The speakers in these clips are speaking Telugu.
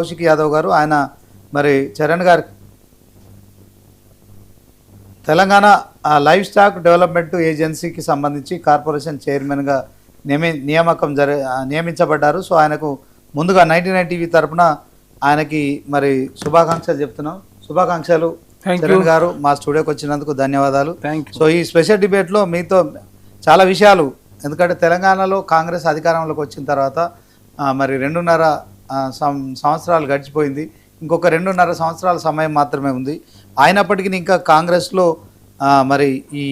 కౌశిక్ యాదవ్ గారు ఆయన మరి చరణ్ గారు తెలంగాణ లైవ్ స్టాక్ డెవలప్మెంట్ ఏజెన్సీకి సంబంధించి కార్పొరేషన్ చైర్మన్గా నియమించబడ్డారు. సో ఆయనకు ముందుగా 99 టీవీ తరఫున ఆయనకి మరి శుభాకాంక్షలు చెప్తున్నాం. శుభాకాంక్షలు చరణ్ గారు, మా స్టూడియోకి వచ్చినందుకు ధన్యవాదాలు. సో ఈ స్పెషల్ డిబేట్లో మీతో చాలా విషయాలు, ఎందుకంటే తెలంగాణలో కాంగ్రెస్ అధికారంలోకి వచ్చిన తర్వాత మరి 2.5 సంవత్సరాలు గడిచిపోయింది. ఇంకొక 2.5 సంవత్సరాల సమయం మాత్రమే ఉంది. అయినప్పటికీ ఇంకా కాంగ్రెస్లో మరి ఈ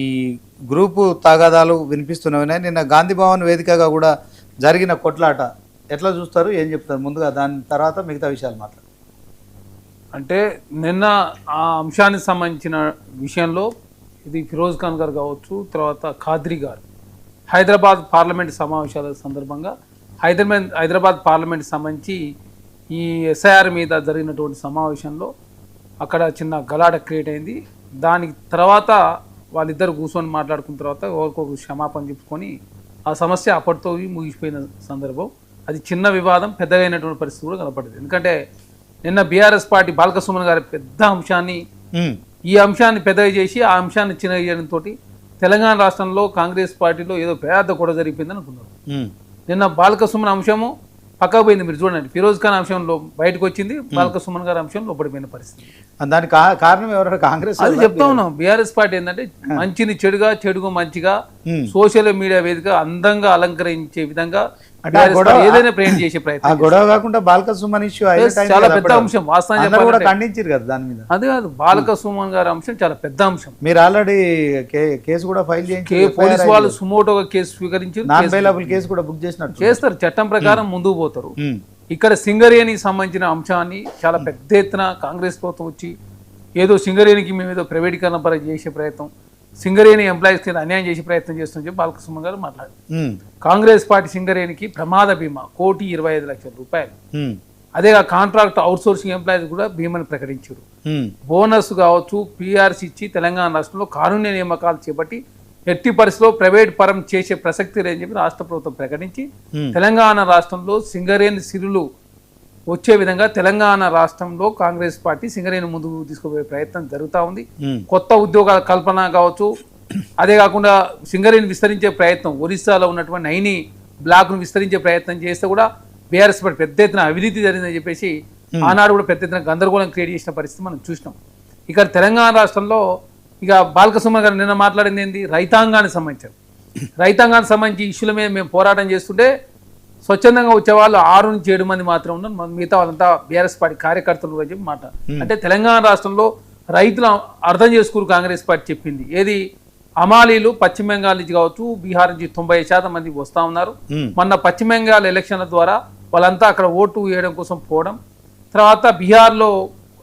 గ్రూపు తగాదాలు వినిపిస్తున్నవి. నిన్న గాంధీ భవన్ వేదికగా కూడా జరిగిన కొట్లాట ఎట్లా చూస్తారు, ఏం చెప్తారు? ముందుగా దాని తర్వాత మిగతా విషయాలు మాట్లాడు. అంటే నిన్న ఆ అంశానికి సంబంధించిన విషయంలో ఇది ఫిరోజ్ ఖాన్ గారు కావచ్చు, తర్వాత ఖాద్రీ గారు హైదరాబాద్ పార్లమెంట్ సమావేశాల సందర్భంగా హైదరాబాద్ పార్లమెంట్ సంబంధించి ఈ ఎస్ఐఆర్ మీద జరిగినటువంటి సమావేశంలో అక్కడ చిన్న గలాట క్రియేట్ అయింది. దానికి తర్వాత వాళ్ళిద్దరు కూర్చొని మాట్లాడుకున్న తర్వాత ఒకరికొకరు క్షమాపణ చెప్పుకొని ఆ సమస్య అప్పటితో ముగిసిపోయిన సందర్భం. అది చిన్న వివాదం పెద్దగా అయినటువంటి పరిస్థితి కూడా కనపడింది. ఎందుకంటే నిన్న బీఆర్ఎస్ పార్టీ బాల్కసుమన్ గారి పెద్ద అంశాన్ని ఈ అంశాన్ని పెద్దగా చేసి ఆ అంశాన్ని చిన్నగా చేయడంతో తెలంగాణ రాష్ట్రంలో కాంగ్రెస్ పార్టీలో ఏదో పెద్ద గొడవ జరిగిపోయిందని అనుకున్నారు. నిన్న బాల్కసుమన్ అంశము పక్కకు పోయింది. మీరు చూడండి, ఫిరోజ్ ఖాన్ అంశంలో బయటకు వచ్చింది, బాల్కసుమన్ గారి అంశం లోపడిపోయిన పరిస్థితి. దానికి కారణం ఎవరైనా కాంగ్రెస్ అది చెప్తా ఉన్నాం. బీఆర్ఎస్ పార్టీ ఏంటంటే మంచిని చెడుగా, చెడుగు మంచిగా సోషల్ మీడియా వేదిక అందంగా అలంకరించే విధంగా ఏదైనా ప్రయత్నం చేసే ప్రయత్నం. గొడవ కాకుండా బాల్కసుమన్ ఇష్యూ చాలా పెద్ద అంశం. వాస్తవంగా కూడా ఖండించారు కదా దాని మీద. అది కాదు, బాల్కసుమన్ గారి అంశం చాలా పెద్ద అంశం. మీరు ఆల్రెడీ కేసు కూడా ఫైల్ చేసి పోలీసు వాళ్ళు సుమోటోగా కేసు స్వీకరించి నాన్ బెయిలబుల్ కేసు కూడా బుక్ చేసినట్టు చేస్తారు. చట్టం ప్రకారం ముందుకు పోతారు. ఇక్కడ సింగరేణికి సంబంధించిన అంశాన్ని చాలా పెద్ద ఎత్తున కాంగ్రెస్ ప్రభుత్వం వచ్చి ఏదో సింగరేణికి మేము ఏదో ప్రైవేటీకరణ చేసే ప్రయత్నం, సింగరేణి ఎంప్లాయీస్ కింద అన్యాయం చేసే ప్రయత్నం చేస్తుందని చెప్పి బాలకృష్ణ గారు మాట్లాడారు. కాంగ్రెస్ పార్టీ సింగరేణికి ప్రమాద బీమా 1,25,00,000 రూపాయలు, అదేగా కాంట్రాక్ట్ అవుట్ సోర్సింగ్ ఎంప్లాయీస్ కూడా బీమాని ప్రకటించారు. బోనస్ కావచ్చు, పిఆర్సీ ఇచ్చి తెలంగాణ రాష్ట్రంలో కారుణ్య నియామకాలు చేపట్టి ఎట్టి పరిస్థితిలో ప్రైవేట్ పరం చేసే ప్రసక్తి లేదని చెప్పి రాష్ట్ర ప్రభుత్వం ప్రకటించి తెలంగాణ రాష్ట్రంలో సింగరేణి సిరులు వచ్చే విధంగా తెలంగాణ రాష్ట్రంలో కాంగ్రెస్ పార్టీ సింగరేణి ముందుకు తీసుకుపోయే ప్రయత్నం జరుగుతూ ఉంది. కొత్త ఉద్యోగాల కల్పన కావచ్చు, అదే కాకుండా సింగరేణి విస్తరించే ప్రయత్నం, ఒరిస్సాలో ఉన్నటువంటి నైని బ్లాక్ను విస్తరించే ప్రయత్నం చేస్తే కూడా బీఆర్ఎస్ పార్టీ పెద్ద ఎత్తున అవినీతి జరిగిందని చెప్పేసి ఆనాడు కూడా పెద్ద ఎత్తున గందరగోళం క్రియేట్ చేసిన పరిస్థితి మనం చూసినాం. ఇక్కడ తెలంగాణ రాష్ట్రంలో ఇక బాలకృష్ణ గారు నిన్న మాట్లాడింది ఏంది, రైతాంగానికి సంబంధించారు. రైతాంగానికి సంబంధించి ఇష్యూల మీద మేము పోరాటం చేస్తుంటే స్వచ్ఛందంగా వచ్చేవాళ్ళు 6 నుంచి 7 మంది మాత్రం ఉన్నారు, మిగతా వాళ్ళంతా బీఆర్ఎస్ పార్టీ కార్యకర్తలు అని చెప్పి మాట. అంటే తెలంగాణ రాష్ట్రంలో రైతులు అర్థం చేసుకోరు కాంగ్రెస్ పార్టీ చెప్పింది. ఏది అమాలీలు పశ్చిమ బెంగాల్ నుంచి కావచ్చు, బీహార్ నుంచి 90% మంది వస్తూ ఉన్నారు. మొన్న పశ్చిమ బెంగాల్ ఎలక్షన్ల ద్వారా వాళ్ళంతా అక్కడ ఓటు వేయడం కోసం పోవడం, తర్వాత బీహార్లో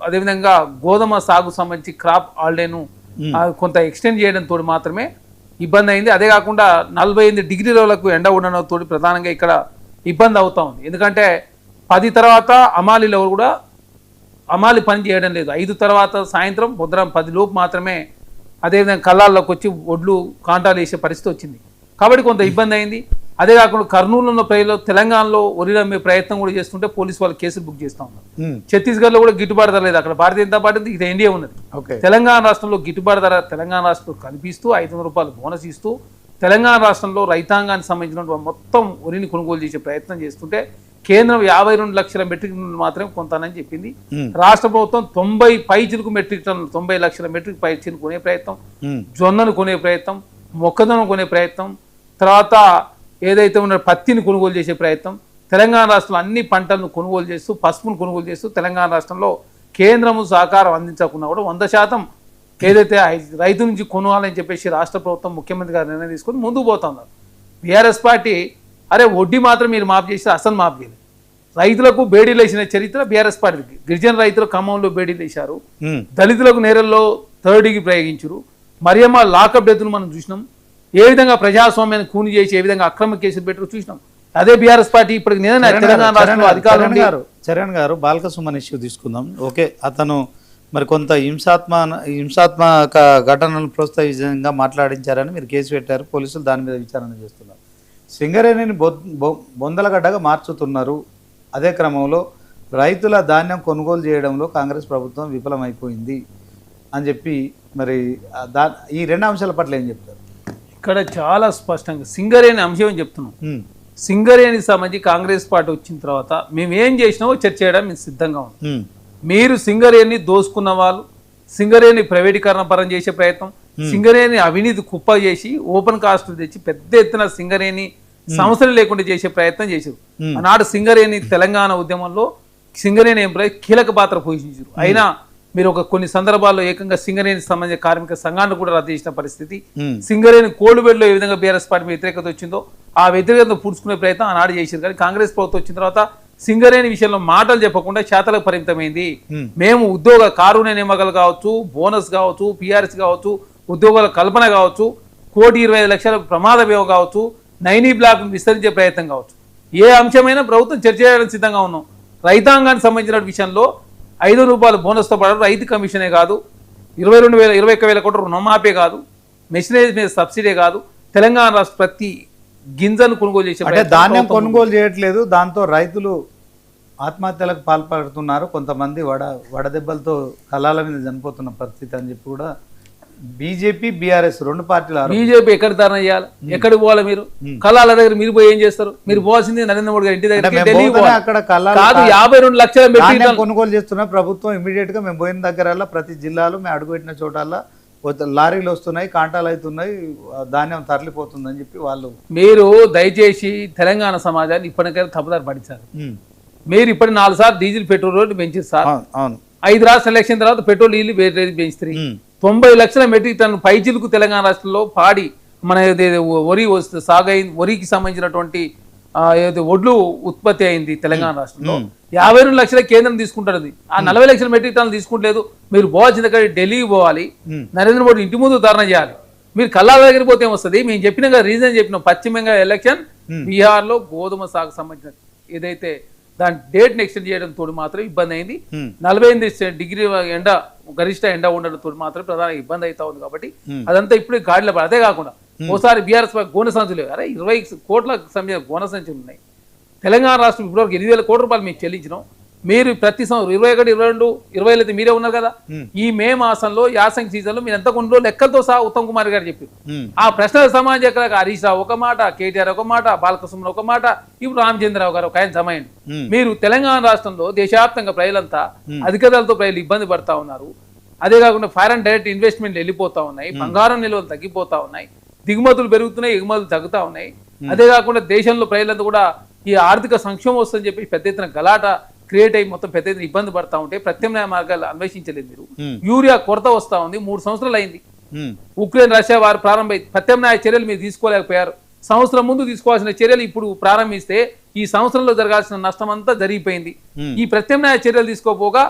అదేవిధంగా గోధుమ సాగు సంబంధించి క్రాప్ హాలిడేను కొంత ఎక్స్టెండ్ చేయడంతో మాత్రమే ఇబ్బంది అయింది. అదే కాకుండా 48 డిగ్రీలకు ఎండ ఉండడంతో ప్రధానంగా ఇక్కడ ఇబ్బంది అవుతా ఉంది. ఎందుకంటే 10 తర్వాత అమాలీలో కూడా అమాలి పని చేయడం లేదు. 5 తర్వాత సాయంత్రం ఉదయం 10 లోపు మాత్రమే అదేవిధంగా కళ్ళాల్లోకి వచ్చి ఒడ్లు కాంటాలు వేసే పరిస్థితి వచ్చింది. కాబట్టి కొంత ఇబ్బంది అయింది. అదే కాకుండా కర్నూలు ఉన్న ప్రజలు తెలంగాణలో వరిలో అమ్మే ప్రయత్నం కూడా చేస్తుంటే పోలీసు వాళ్ళు కేసులు బుక్ చేస్తూ ఉన్నారు. ఛత్తీస్గఢ్లో కూడా గిట్టుబాటు ధర లేదు. అక్కడ భారతీయ జనతా పార్టీ ఇది ఎన్డీఏ ఉన్నది. తెలంగాణ రాష్ట్రంలో గిట్టుబాటు ధర తెలంగాణ రాష్ట్రంలో కల్పిస్తూ 500 రూపాయలు బోనస్ ఇస్తూ తెలంగాణ రాష్ట్రంలో రైతాంగానికి సంబంధించిన మొత్తం వరిని కొనుగోలు చేసే ప్రయత్నం చేస్తుంటే కేంద్రం 52 లక్షల మెట్రిక్ టన్నులు మాత్రమే కొంటానని చెప్పింది. రాష్ట్ర ప్రభుత్వం 90 పైచిలకు మెట్రిక్ టన్నులు 90 లక్షల మెట్రిక్ పైచిలు కొనే ప్రయత్నం, జొన్నను కొనే ప్రయత్నం, మొక్కజొన్న కొనే ప్రయత్నం, తర్వాత ఏదైతే ఉన్న పత్తిని కొనుగోలు చేసే ప్రయత్నం, తెలంగాణ రాష్ట్రంలో అన్ని పంటలను కొనుగోలు చేస్తూ పసుపును కొనుగోలు చేస్తూ తెలంగాణ రాష్ట్రంలో కేంద్రము సహకారం అందించకుండా కూడా 100% ఏదైతే రైతు నుంచి కొనాలని చెప్పేసి రాష్ట్ర ప్రభుత్వం ముఖ్యమంత్రి గారు నిర్ణయం తీసుకొని ముందుకు పోతున్నారు. బీఆర్ఎస్ పార్టీ అరే వడ్డీ మాత్రం మీరు మాఫ్ చేసి అసలు మాఫ్ చేయలేదు. రైతులకు బేడీలు వేసిన చరిత్ర బీఆర్ఎస్ పార్టీకి. గిరిజన రైతులు ఖమ్మంలో బేడీలు వేశారు, దళితులకు నేరల్లో 3rd డిగ్రీ ప్రయోగించారు, మరియమ్మ లాకప్ డెత్తులు మనం చూసినాం. ఏ విధంగా ప్రజాస్వామ్యాన్ని కూని చేసి ఏ విధంగా అక్రమ కేసులు పెట్టారో చూసినాం. అదే బీఆర్ఎస్ పార్టీ ఇప్పుడు తెలంగాణ రాష్ట్రంలో అధికారులు. చరణ్ గారు బాల్కసుమన్ ఇష్యూ తీసుకుందాం. ఓకే, అతను మరి కొంత హింసాత్మక ఘటనలను ప్రోత్సహించగా మాట్లాడించారని మీరు కేసు పెట్టారు, పోలీసులు దాని మీద విచారణ చేస్తున్నారు. సింగరేణిని బొందలగడ్డగా మార్చుతున్నారు. అదే క్రమంలో రైతుల ధాన్యం కొనుగోలు చేయడంలో కాంగ్రెస్ ప్రభుత్వం విఫలమైపోయింది అని చెప్పి మరి ఈ రెండు అంశాల పట్ల ఏం చెప్తారు? ఇక్కడ చాలా స్పష్టంగా సింగరేణి అంశం అని చెప్తున్నాం. సింగరేణికి సంబంధించి కాంగ్రెస్ పార్టీ వచ్చిన తర్వాత మేము ఏం చేసినామో చర్చ చేయడం మేము సిద్ధంగా ఉన్నాం. మీరు సింగరేణి దోసుకున్న వాళ్ళు, సింగరేణి ప్రైవేటీకరణ పరం చేసే ప్రయత్నం, సింగరేణి అవినీతి కుప్ప చేసి ఓపెన్ కాస్ట్ తెచ్చి పెద్ద ఎత్తున సింగరేణి సమస్యలు లేకుండా చేసే ప్రయత్నం చేశారు. ఆనాడు సింగరేణి తెలంగాణ ఉద్యమంలో సింగరేణి ఎంప్లాయీ కీలక పాత్ర పోషించారు. అయినా మీరు కొన్ని సందర్భాల్లో ఏకంగా సింగరేణి సంబంధించిన కార్మిక సంఘాన్ని కూడా రద్దు చేసిన పరిస్థితి. సింగరేణి కోల్డ్బెడ్లో ఏ విధంగా బీఆర్ఎస్ పార్టీ వ్యతిరేకత వచ్చిందో ఆ వ్యతిరేకత పూడ్చుకునే ప్రయత్నం ఆనాడు చేశారు. కానీ కాంగ్రెస్ ప్రభుత్వం వచ్చిన తర్వాత సింగరేణి విషయంలో మాటలు చెప్పకుండా శాతలకు పరిమితమైంది. మేము ఉద్యోగ కారుణ్య నియామకాలు కావచ్చు, బోనస్ కావచ్చు, పిఆర్ఎస్ కావచ్చు, ఉద్యోగాల కల్పన కావచ్చు, 1,25,00,000 ప్రమాద బీమా కావచ్చు, 9 బ్లాక్ విస్తరించే ప్రయత్నం కావచ్చు, ఏ అంశమైనా ప్రభుత్వం చర్చ చేయడానికి సిద్ధంగా ఉన్నాం. రైతాంగానికి సంబంధించిన విషయంలో ₹5 బోనస్తో పాటు రైతు కమిషనే కాదు, 21,000 కోట్ల రుణమాఫీ కాదు, మెషినరీస్ మీద సబ్సిడీ కాదు, తెలంగాణ రాష్ట్ర ప్రతి గింజను కొనుగోలు చేసే అంటే ధాన్యం కొనుగోలు చేయట్లేదు. దాంతో రైతులు ఆత్మహత్యలకు పాల్పడుతున్నారు. కొంతమంది వడదెబ్బలతో కళాల మీద చనిపోతున్న పరిస్థితి అని చెప్పి కూడా బీజేపీ బీఆర్ఎస్ రెండు పార్టీలు. బీజేపీ ఎక్కడ ధారణ చేయాలి, ఎక్కడికి పోవాలి? మీరు కళాల దగ్గర మీరు పోయి ఏం చేస్తారు? మీరు పోవాల్సింది నరేంద్ర మోడీ గారి ఇంటి దగ్గర కాదు. 52 లక్షల మెట్రిక్ కొనుగోలు చేస్తున్న ప్రభుత్వం ఇమీడియట్ గా మేము పోయిన దగ్గర ప్రతి జిల్లాలో మేము అడుగుపెట్టిన చోటల్లా లారీలు వస్తున్నాయి, కాంటాలు అవుతున్నాయి, ధాన్యం తరలిపోతుందని చెప్పి వాళ్ళు. మీరు దయచేసి తెలంగాణ సమాజాన్ని ఇప్పటికైనా తప్పుదారి పడించారు. మీరు ఇప్పటి 4 సార్లు డీజిల్ పెట్రోల్ రేటు పెంచారు సార్. అవును, 5 రాష్ట్ర ఎలక్షన్ తర్వాత పెట్రోల్ డీజిల్ రేటు పెంచుతారు. 90 లక్షల మెట్రిక్ టన్ను పైచిలుకు తెలంగాణ రాష్ట్రంలో పాడి మన వరి సాగైంది, వరికి సంబంధించినటువంటి ఒడ్లు ఉత్పత్తి అయింది తెలంగాణ రాష్ట్రంలో. 52 లక్షల కేంద్రం తీసుకుంటుంది. ఆ 40 లక్షల మెట్రిక్ టన్నులు తీసుకుంటలేదు. మీరు పోవాల్సిన ఢిల్లీకి పోవాలి, నరేంద్ర మోడీ ఇంటి ముందు ధర్నా చేయాలి. మీరు కల్లాల దగ్గర పోతే ఏమొస్తుంది? మేము చెప్పిన కదా రీజన్ చెప్పినాం. పశ్చిమ బెంగాల్ ఎలక్షన్, బీహార్లో గోధుమ సాగు సంబంధించిన ఏదైతే దాని డేట్ని ఎక్స్టెండ్ చేయడం తోడు మాత్రం ఇబ్బంది అయింది. 48 డిగ్రీ ఎండ గరిష్ట ఎండ ఉండడం తోడు మాత్రం ప్రధాన ఇబ్బంది అవుతా ఉంది. కాబట్టి అదంతా ఇప్పుడు గాడిలో పడి. అదే కాకుండా ఓసారి బీఆర్ఎస్ గోనె సంచులు 20 కోట్ల సమయం గోనె సంచులు ఉన్నాయి. తెలంగాణ రాష్ట్రం ఇప్పటివరకు 8,000 కోట్ల రూపాయలు మేము చెల్లించినాం. మీరు ప్రతి సంవత్సరం 21, 22, 20 అయితే మీరే ఉన్నారు కదా. ఈ మే మాసంలో యాసంగి సీజన్ లో మీరు ఎంత కొండో లెక్కలతో సహా ఉత్తమ్ కుమార్ గారు చెప్పారు. ఆ ప్రశ్నలకు సమాజం హరీష్ రావు ఒక మాట, కేటీఆర్ ఒక మాట, బాలకృష్ణ ఒక మాట, ఇప్పుడు రామచంద్రరావు గారు ఒక ఆయన జమైంది. మీరు తెలంగాణ రాష్ట్రంలో దేశవ్యాప్తంగా ప్రజలంతా అధిక ధరలతో ప్రజలు ఇబ్బంది పడతా ఉన్నారు. అదే కాకుండా ఫారెన్ డైరెక్ట్ ఇన్వెస్ట్మెంట్లు వెళ్ళిపోతా ఉన్నాయి, బంగారం నిల్వలు తగ్గిపోతా ఉన్నాయి, దిగుమతులు పెరుగుతున్నాయి, ఎగుమతులు తగ్గుతా ఉన్నాయి. అదే కాకుండా దేశంలో ప్రజలంతా కూడా ఈ ఆర్థిక సంక్షోభం వస్తుందని చెప్పి పెద్ద ఎత్తున గలాట క్రియేట్ అయ్యి మొత్తం పెద్ద ఎత్తున ఇబ్బంది పడతా ఉంటే ప్రత్యామ్నాయ మార్గాలు అన్వేషించలేదు. మీరు యూరియా కొరత వస్తా ఉంది, 3 సంవత్సరాలు అయింది. ఉక్రెయిన్ రష్యా వారు ప్రారంభమై ప్రత్యామ్నాయ చర్యలు మీరు తీసుకోలేకపోయారు. సంవత్సరం ముందు తీసుకోవాల్సిన చర్యలు ఇప్పుడు ప్రారంభిస్తే ఈ సంవత్సరంలో జరగాల్సిన నష్టం అంతా జరిగిపోయింది. ఈ ప్రత్యామ్నాయ చర్యలు తీసుకోపోగా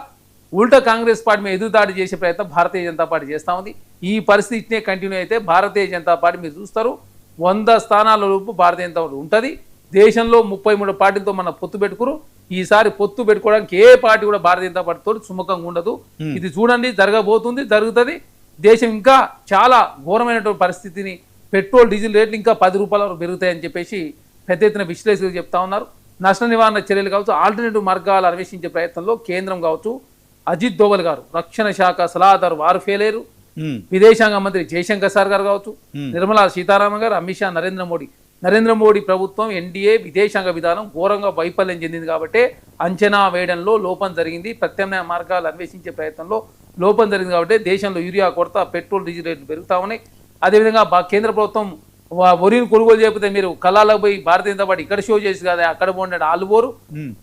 ఉల్టా కాంగ్రెస్ పార్టీ మీద ఎదురుదాడి చేసే ప్రయత్నం భారతీయ జనతా పార్టీ చేస్తా ఉంది. ఈ పరిస్థితి ఇట్నే కంటిన్యూ అయితే భారతీయ జనతా పార్టీ మీరు చూస్తారు 100 స్థానాల లోపు భారతీయ జనతా పార్టీ ఉంటుంది. దేశంలో 33 పార్టీలతో మన పొత్తు పెట్టుకురు. ఈసారి పొత్తు పెట్టుకోవడానికి ఏ పార్టీ కూడా భారతీయ జనతా పార్టీతో సుముఖంగా ఉండదు. ఇది చూడండి, జరగబోతుంది, జరుగుతుంది. దేశం ఇంకా చాలా ఘోరమైనటువంటి పరిస్థితిని, పెట్రోల్ డీజిల్ రేట్లు ఇంకా 10 రూపాయల వరకు పెరుగుతాయని చెప్పేసి పెద్ద ఎత్తున విశ్లేషకులు చెప్తా ఉన్నారు. నష్ట నివారణ చర్యలు కావచ్చు, ఆల్టర్నేటివ్ మార్గాలు అన్వేషించే ప్రయత్నంలో కేంద్రం కావచ్చు, అజిత్ దోవల్ గారు రక్షణ శాఖ సలహాదారు వారు ఫెయిల్ అయ్యారు. విదేశాంగ మంత్రి జయశంకర్ సార్ గారు కావచ్చు, నిర్మలా సీతారామన్ గారు, అమిత్ షా, నరేంద్ర మోడీ ప్రభుత్వం ఎన్డీఏ విదేశాంగ విధానం ఘోరంగా వైఫల్యం చెందింది. కాబట్టి అంచనా వేయడంలో లోపం జరిగింది, ప్రత్యామ్నాయ మార్గాలు అన్వేషించే ప్రయత్నంలో లోపం జరిగింది. కాబట్టి దేశంలో యూరియా కొరత, పెట్రోల్ డీజిల్ రేట్లు పెరుగుతా ఉన్నాయి. అదేవిధంగా కేంద్ర ప్రభుత్వం వరిని కొనుగోలు చేయకపోతే మీరు కళాలకు పోయి భారతీయ జనతా పార్టీ ఇక్కడ షో చేసి కదా అక్కడ పోండి వాళ్ళు పోరు.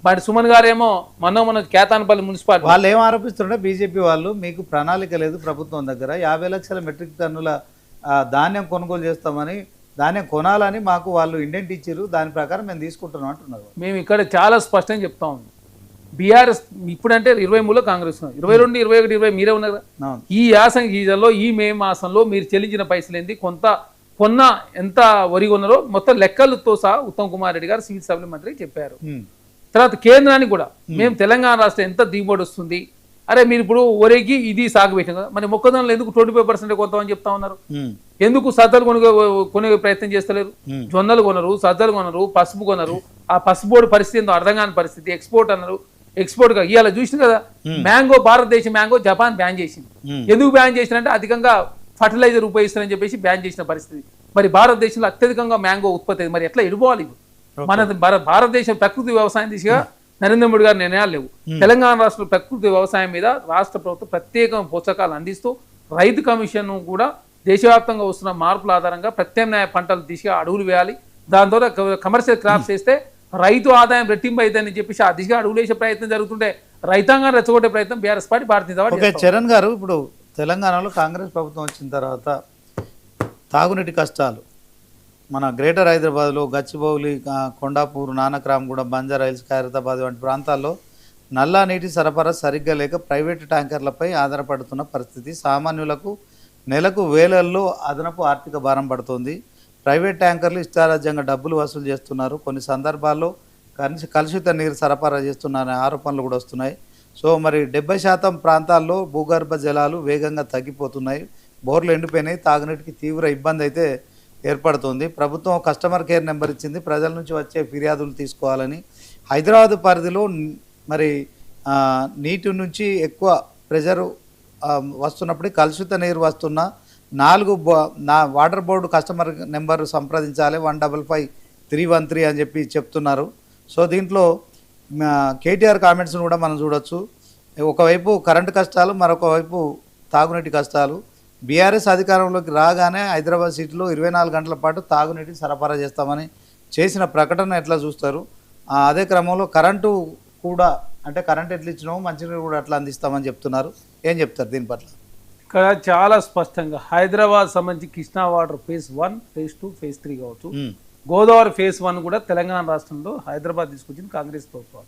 బట్ సుమన్ గారేమో మన కేతానపల్లి మున్సిపాలిటీ వాళ్ళు ఏం ఆరోపిస్తుంటే బీజేపీ వాళ్ళు మీకు ప్రణాళిక లేదు ప్రభుత్వం దగ్గర 50 లక్షల మెట్రిక్ టన్నుల ధాన్యం కొనుగోలు చేస్తామని, ధాన్యం కొనాలని మాకు వాళ్ళు ఇండెంట్ ఇచ్చారు, దాని ప్రకారం మేము తీసుకుంటున్నాం అంటున్నారు. మేము ఇక్కడ చాలా స్పష్టంగా చెప్తా ఉన్నాం. బీఆర్ఎస్ ఇప్పుడంటే 23లో కాంగ్రెస్ 22, 21, 20 మీరే ఉన్నారు. ఈ యాసంగి సీజన్లో ఈ మే మాసంలో మీరు చెల్లించిన పైసలు ఏంది, కొన్న ఎంత వరి కొన్నారో మొత్తం లెక్కలతో సహా ఉత్తమ్ కుమార్ రెడ్డి గారు సివిల్ సప్లై మంత్రి చెప్పారు. తర్వాత కేంద్రానికి కూడా మేము తెలంగాణ రాష్ట్రం ఎంత దిగుబడి వస్తుంది, అరే మీరు ఇప్పుడు వరికి ఇది సాగు పెట్టాం కదా, మరి మొక్కజొన్నలు ఎందుకు 25% కొంతమని చెప్తా ఉన్నారు, ఎందుకు సజ్జలు కొనే ప్రయత్నం చేస్తలేరు, జొన్నలు కొనరు, సజ్జలు కొనరు, పసుపు కొనరు, ఆ పసుపు బోర్డు పరిస్థితి ఏందో అర్థం కాని పరిస్థితి, ఎక్స్పోర్ట్ అన్నారు. ఎక్స్పోర్ట్ గా ఇవాళ చూసిన కదా మ్యాంగో, భారతదేశ మ్యాంగో జపాన్ బ్యాన్ చేసింది. ఎందుకు బ్యాన్ చేసినంటే అధికంగా ఫర్టిలైజర్ ఉపయోగిస్తారని చెప్పేసి బ్యాన్ చేసిన పరిస్థితి. మరి భారతదేశంలో అత్యధికంగా మ్యాంగో ఉత్పత్తి, మరి ఎట్లా ఎడుకోవాలి? మన భారతదేశం ప్రకృతి వ్యవసాయం దిశగా నరేంద్ర మోడీ గారి నిర్ణయాలు లేవు. తెలంగాణ రాష్ట్రంలో ప్రకృతి వ్యవసాయం మీద రాష్ట్ర ప్రభుత్వం ప్రత్యేక పోషకాలు అందిస్తూ రైతు కమిషన్ కూడా దేశవ్యాప్తంగా వస్తున్న మార్పుల ఆధారంగా ప్రత్యామ్నాయ పంటల దిశగా అడుగులు వేయాలి. దాని ద్వారా కమర్షియల్ క్రాప్స్ వేస్తే రైతు ఆదాయం రెట్టింపు అవుతుందని చెప్పేసి ఆ దిశగా అడుగులు వేసే ప్రయత్నం జరుగుతుంటే రైతాంగాన్ని రెచ్చగొట్టే ప్రయత్నం BRS party Bharatiya Janata party. Charan గారు, ఇప్పుడు తెలంగాణలో కాంగ్రెస్ ప్రభుత్వం వచ్చిన తర్వాత తాగునీటి కష్టాలు మన గ్రేటర్ హైదరాబాద్లో గచ్చిబౌలి, కొండాపూర్, నానక్రామ్గూడ, బంజారా హిల్స్, ఖైరతాబాద్ వంటి ప్రాంతాల్లో నల్లా నీటి సరఫరా సరిగ్గా లేక ప్రైవేటు ట్యాంకర్లపై ఆధారపడుతున్న పరిస్థితి. సామాన్యులకు నెలకు వేలల్లో అదనపు ఆర్థిక భారం పడుతుంది. ప్రైవేట్ ట్యాంకర్లు ఇష్టారాజ్యంగా డబ్బులు వసూలు చేస్తున్నారు. కొన్ని సందర్భాల్లో కలుషిత నీరు సరఫరా చేస్తున్నారనే ఆరోపణలు కూడా వస్తున్నాయి. సో మరి 70% ప్రాంతాల్లో భూగర్భ జలాలు వేగంగా తగ్గిపోతున్నాయి. బోర్లు ఎండిపోయినాయి. తాగునీటికి తీవ్ర ఇబ్బంది అయితే ఏర్పడుతుంది. ప్రభుత్వం కస్టమర్ కేర్ నెంబర్ ఇచ్చింది. ప్రజల నుంచి వచ్చే ఫిర్యాదులు తీసుకోవాలని. హైదరాబాద్ పరిధిలో మరి నీటి నుంచి ఎక్కువ ప్రెజరు వస్తున్నప్పుడు కలుషిత నీరు వస్తున్న 4 వాటర్ బోర్డు కస్టమర్ నెంబర్ సంప్రదించాలి, 155313 అని చెప్పి చెప్తున్నారు. సో దీంట్లో కేటీఆర్ కామెంట్స్ను కూడా మనం చూడొచ్చు. ఒకవైపు కరెంటు కష్టాలు, మరొక వైపు తాగునీటి కష్టాలు. బీఆర్ఎస్ అధికారంలోకి రాగానే హైదరాబాద్ సిటీలో 24 గంటల పాటు తాగునీటిని సరఫరా చేస్తామని చేసిన ప్రకటన ఎట్లా చూస్తారు? అదే క్రమంలో కరెంటు కూడా, అంటే కరెంట్ ఎట్లా ఇచ్చినామో మంచినీరు కూడా అట్లా అందిస్తామని చెప్తున్నారు. ఏం చెప్తారు దీని పట్ల? ఇక్కడ చాలా స్పష్టంగా హైదరాబాద్ సంబంధించి Krishna water phase 1, phase 2, phase 3 కావచ్చు, గోదావరి ఫేజ్ 1 కూడా తెలంగాణ రాష్ట్రంలో హైదరాబాద్ తీసుకొచ్చింది కాంగ్రెస్ ప్రభుత్వం.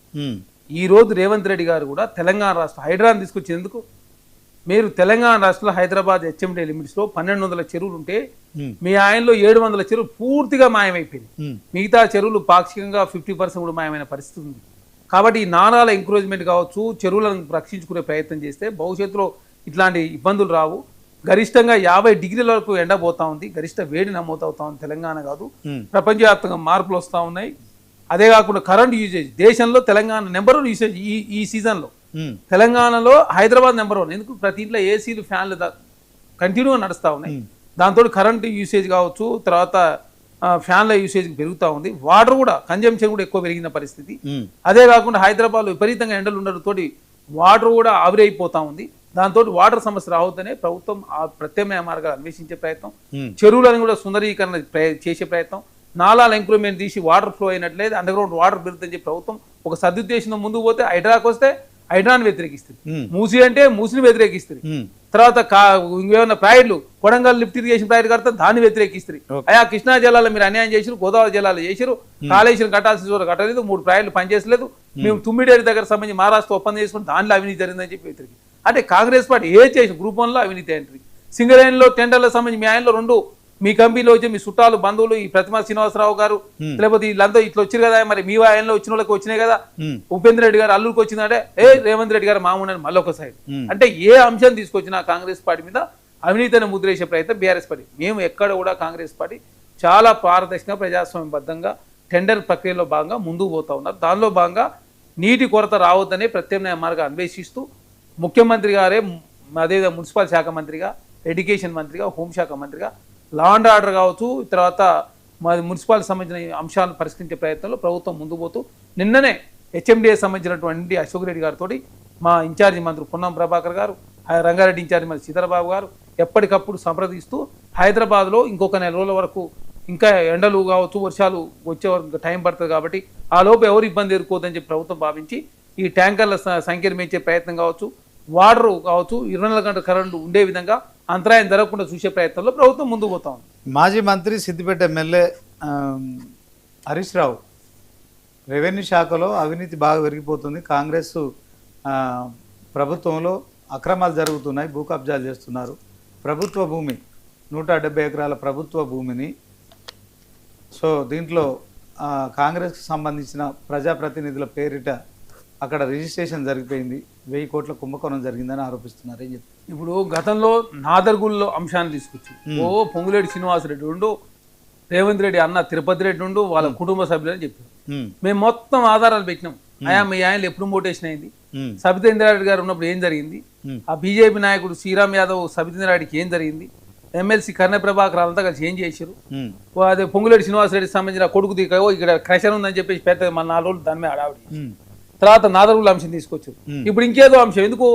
ఈ రోజు రేవంత్ రెడ్డి గారు కూడా తెలంగాణ రాష్ట్రం హైదరాబాద్ తీసుకొచ్చేందుకు, మీరు తెలంగాణ రాష్ట్రంలో హైదరాబాద్ హెచ్ఎండి లిమిట్స్ లో 1200 చెరువులు ఉంటే మీ ఆయనలో 700 చెరువులు పూర్తిగా మాయమైపోయింది. మిగతా చెరువులు పాక్షికంగా 50% కూడా మాయమైన పరిస్థితి ఉంది. కాబట్టి ఈ నాణాల ఎంకరేజ్మెంట్ కావచ్చు, చెరువులను రక్షించుకునే ప్రయత్నం చేస్తే భవిష్యత్తులో ఇట్లాంటి ఇబ్బందులు రావు. గరిష్టంగా 50 డిగ్రీల వరకు ఎండబోతా ఉంది. గరిష్ట వేడి నమోదవుతా ఉంది. తెలంగాణ కాదు, ప్రపంచవ్యాప్తంగా మార్పులు వస్తూ ఉన్నాయి. అదే కాకుండా కరెంట్ యూసేజ్ దేశంలో తెలంగాణ నెంబర్ 1 యూసేజ్ ఈ సీజన్లో. తెలంగాణలో హైదరాబాద్ నెంబర్ 1. ఎందుకు? ప్రతి ఇంట్లో ఏసీలు, ఫ్యాన్లు కంటిన్యూగా నడుస్తూ ఉన్నాయి. దాంతో కరెంటు యూసేజ్ కావచ్చు, తర్వాత ఫ్యాన్ల యూసేజ్ పెరుగుతూ ఉంది. వాటర్ కూడా కన్జంప్షన్ కూడా ఎక్కువ పెరిగిన పరిస్థితి. అదే కాకుండా హైదరాబాద్లో విపరీతంగా ఎండలు ఉండడంతో వాటర్ కూడా ఆవిరైపోతా ఉంది. దాంతో వాటర్ సమస్య రావద్దనే ప్రభుత్వం ఆ ప్రత్యామ్నాయ మార్గాలు అన్వేషించే ప్రయత్నం, చెరువులను కూడా సుందరీకరణ చేసే ప్రయత్నం, నాలాల ఇంప్రూవ్మెంట్ తీసి వాటర్ ఫ్లో అయినట్లయితే అండర్ గ్రౌండ్ వాటర్ పెరుగుతుందని చెప్పి ప్రభుత్వం ఒక సదుద్దేశంతో ముందుకు పోతే, హైడ్రాకి వస్తే హైడ్రాని వ్యతిరేకిస్తుంది, మూసి అంటే మూసిని వ్యతిరేకిస్తుంది, తర్వాత ఏమన్నా ప్రాజెక్టులు కొడంగల్ లిఫ్ట్ ఇరిగేషన్ ప్రాజెక్ట్ కడితే దాన్ని వ్యతిరేకిస్తారు. అయ్యా కృష్ణా జలాలు మీరు అన్యాయం చేసారు, గోదావరి జలాలు చేసారు, కాళేశ్వరం కట్టాల్సిన చోట కట్టలేదు, 3 ప్రాజెక్టులు పనిచేసలేదు, మేము తుమ్మిడేరి దగ్గర సంబంధించి మహారాష్ట్ర ఒప్పందం చేసుకుని దానిలో అవినీతి జరిగిందని చెప్పి వ్యతిరేకి. అంటే కాంగ్రెస్ పార్టీ ఏ చేసి గ్రూప్ 1లో అవినీతి ఎంట్రీ, సింగరేణిలో టెండర్ల సంబంధించి మీ ఆయనలో 2 మీ కంపెనీలో వచ్చి మీ చుట్టాలు బంధువులు ఈ ప్రతిమా శ్రీనివాసరావు గారు లేకపోతే వీళ్ళంతా ఇట్లా వచ్చారు కదా, మరి మీ ఆయనలో వచ్చిన వాళ్ళకి వచ్చినాయి కదా, ఉపేంద్ర రెడ్డి గారు అల్లుడికి వచ్చిందంటే రేవంత్ రెడ్డి గారు మామూలు మళ్ళీ ఒక సైడ్. అంటే ఏ అంశం తీసుకొచ్చినా కాంగ్రెస్ పార్టీ మీద అవినీతిని ముద్రేసే ప్రయత్నం బీఆర్ఎస్ పార్టీ. మేము ఎక్కడ కూడా కాంగ్రెస్ పార్టీ చాలా పారదర్శకంగా ప్రజాస్వామ్యబద్ధంగా టెండర్ ప్రక్రియలో భాగంగా ముందుకు పోతా ఉన్నారు. దానిలో భాగంగా నీటి కొరత రావద్దనే ప్రత్యామ్నాయ మార్గం అన్వేషిస్తూ ముఖ్యమంత్రి గారే అదేవిధంగా మున్సిపల్ శాఖ మంత్రిగా, ఎడ్యుకేషన్ మంత్రిగా, హోంశాఖ మంత్రిగా, లా అండ్ ఆర్డర్ కావచ్చు, తర్వాత మున్సిపాలిటీ సంబంధించిన అంశాలను పరిష్కరించే ప్రయత్నంలో ప్రభుత్వం ముందు పోతూ నిన్ననే హెచ్ఎండిఏ సంబంధించినటువంటి అశోక్ రెడ్డి గారితో మా ఇన్ఛార్జి మంత్రి పొన్నం ప్రభాకర్ గారు, రంగారెడ్డి ఇన్ఛార్జి మంత్రి సీతారాబాబు గారు ఎప్పటికప్పుడు సంప్రదిస్తూ హైదరాబాద్లో ఇంకొక 4 రోజుల వరకు ఇంకా ఎండలు కావచ్చు, వర్షాలు వచ్చే వరకు టైం పడుతుంది కాబట్టి ఆ లోపు ఎవరు ఇబ్బంది ఎదుర్కోవద్దని చెప్పి ప్రభుత్వం భావించి ఈ ట్యాంకర్ల సంఖ్యను పెంచే ప్రయత్నం కావచ్చు, వాటర్ కావచ్చు, 24 గంటల కరెంటు ఉండే విధంగా అంతరాయం జరగకుండా చూసే ప్రయత్నంలో ప్రభుత్వం ముందుకు పోతా ఉంది. మాజీ మంత్రి సిద్దిపేట ఎమ్మెల్యే హరీష్ రావు, రెవెన్యూ శాఖలో అవినీతి బాగా పెరిగిపోతుంది, కాంగ్రెస్ ప్రభుత్వంలో అక్రమాలు జరుగుతున్నాయి, భూ కబ్జాలు చేస్తున్నారు, ప్రభుత్వ భూమి 170 ఎకరాల ప్రభుత్వ భూమిని, సో దీంట్లో కాంగ్రెస్కి సంబంధించిన ప్రజాప్రతినిధుల పేరిట అక్కడ రిజిస్ట్రేషన్ జరిగిపోయింది, 1000 కోట్ల కుంభకోణం జరిగిందని ఆరోపిస్తున్నారు. ఏం చెప్తారు? ఇప్పుడు గతంలో నాదర్గుల్లో అంశాన్ని తీసుకొచ్చి పొంగులేటి శ్రీనివాసరెడ్డి ఉండు, రేవంత్ రెడ్డి అన్న తిరుపతి రెడ్డి ఉండు, వాళ్ళ కుటుంబ సభ్యులని చెప్పారు. మేము మొత్తం ఆధారాలు పెట్టినాం. మీ ఆయనలో ఎప్పుడు మోటేషన్ అయింది, సబితేంద్ర రెడ్డి గారు ఉన్నప్పుడు ఏం జరిగింది, ఆ బీజేపీ నాయకుడు శ్రీరామ్ యాదవ్ సబితేంద్ర రెడ్డికి ఏం జరిగింది, ఎమ్మెల్సీ కర్ణ ప్రభాకర్ అంతా కలిసి ఏం చేశారు, అదే పొంగులేటి శ్రీనివాసరెడ్డికి సంబంధించిన కొడుకు దిక్కో ఇక్కడ క్రషర్ ఉందని చెప్పేసి పెద్ద మన 4 రోజులు దాని మీద అడావిడి, తర్వాత నాదరుల అంశం తీసుకొచ్చారు, ఇప్పుడు ఇంకేదో అంశం ఎందుకు,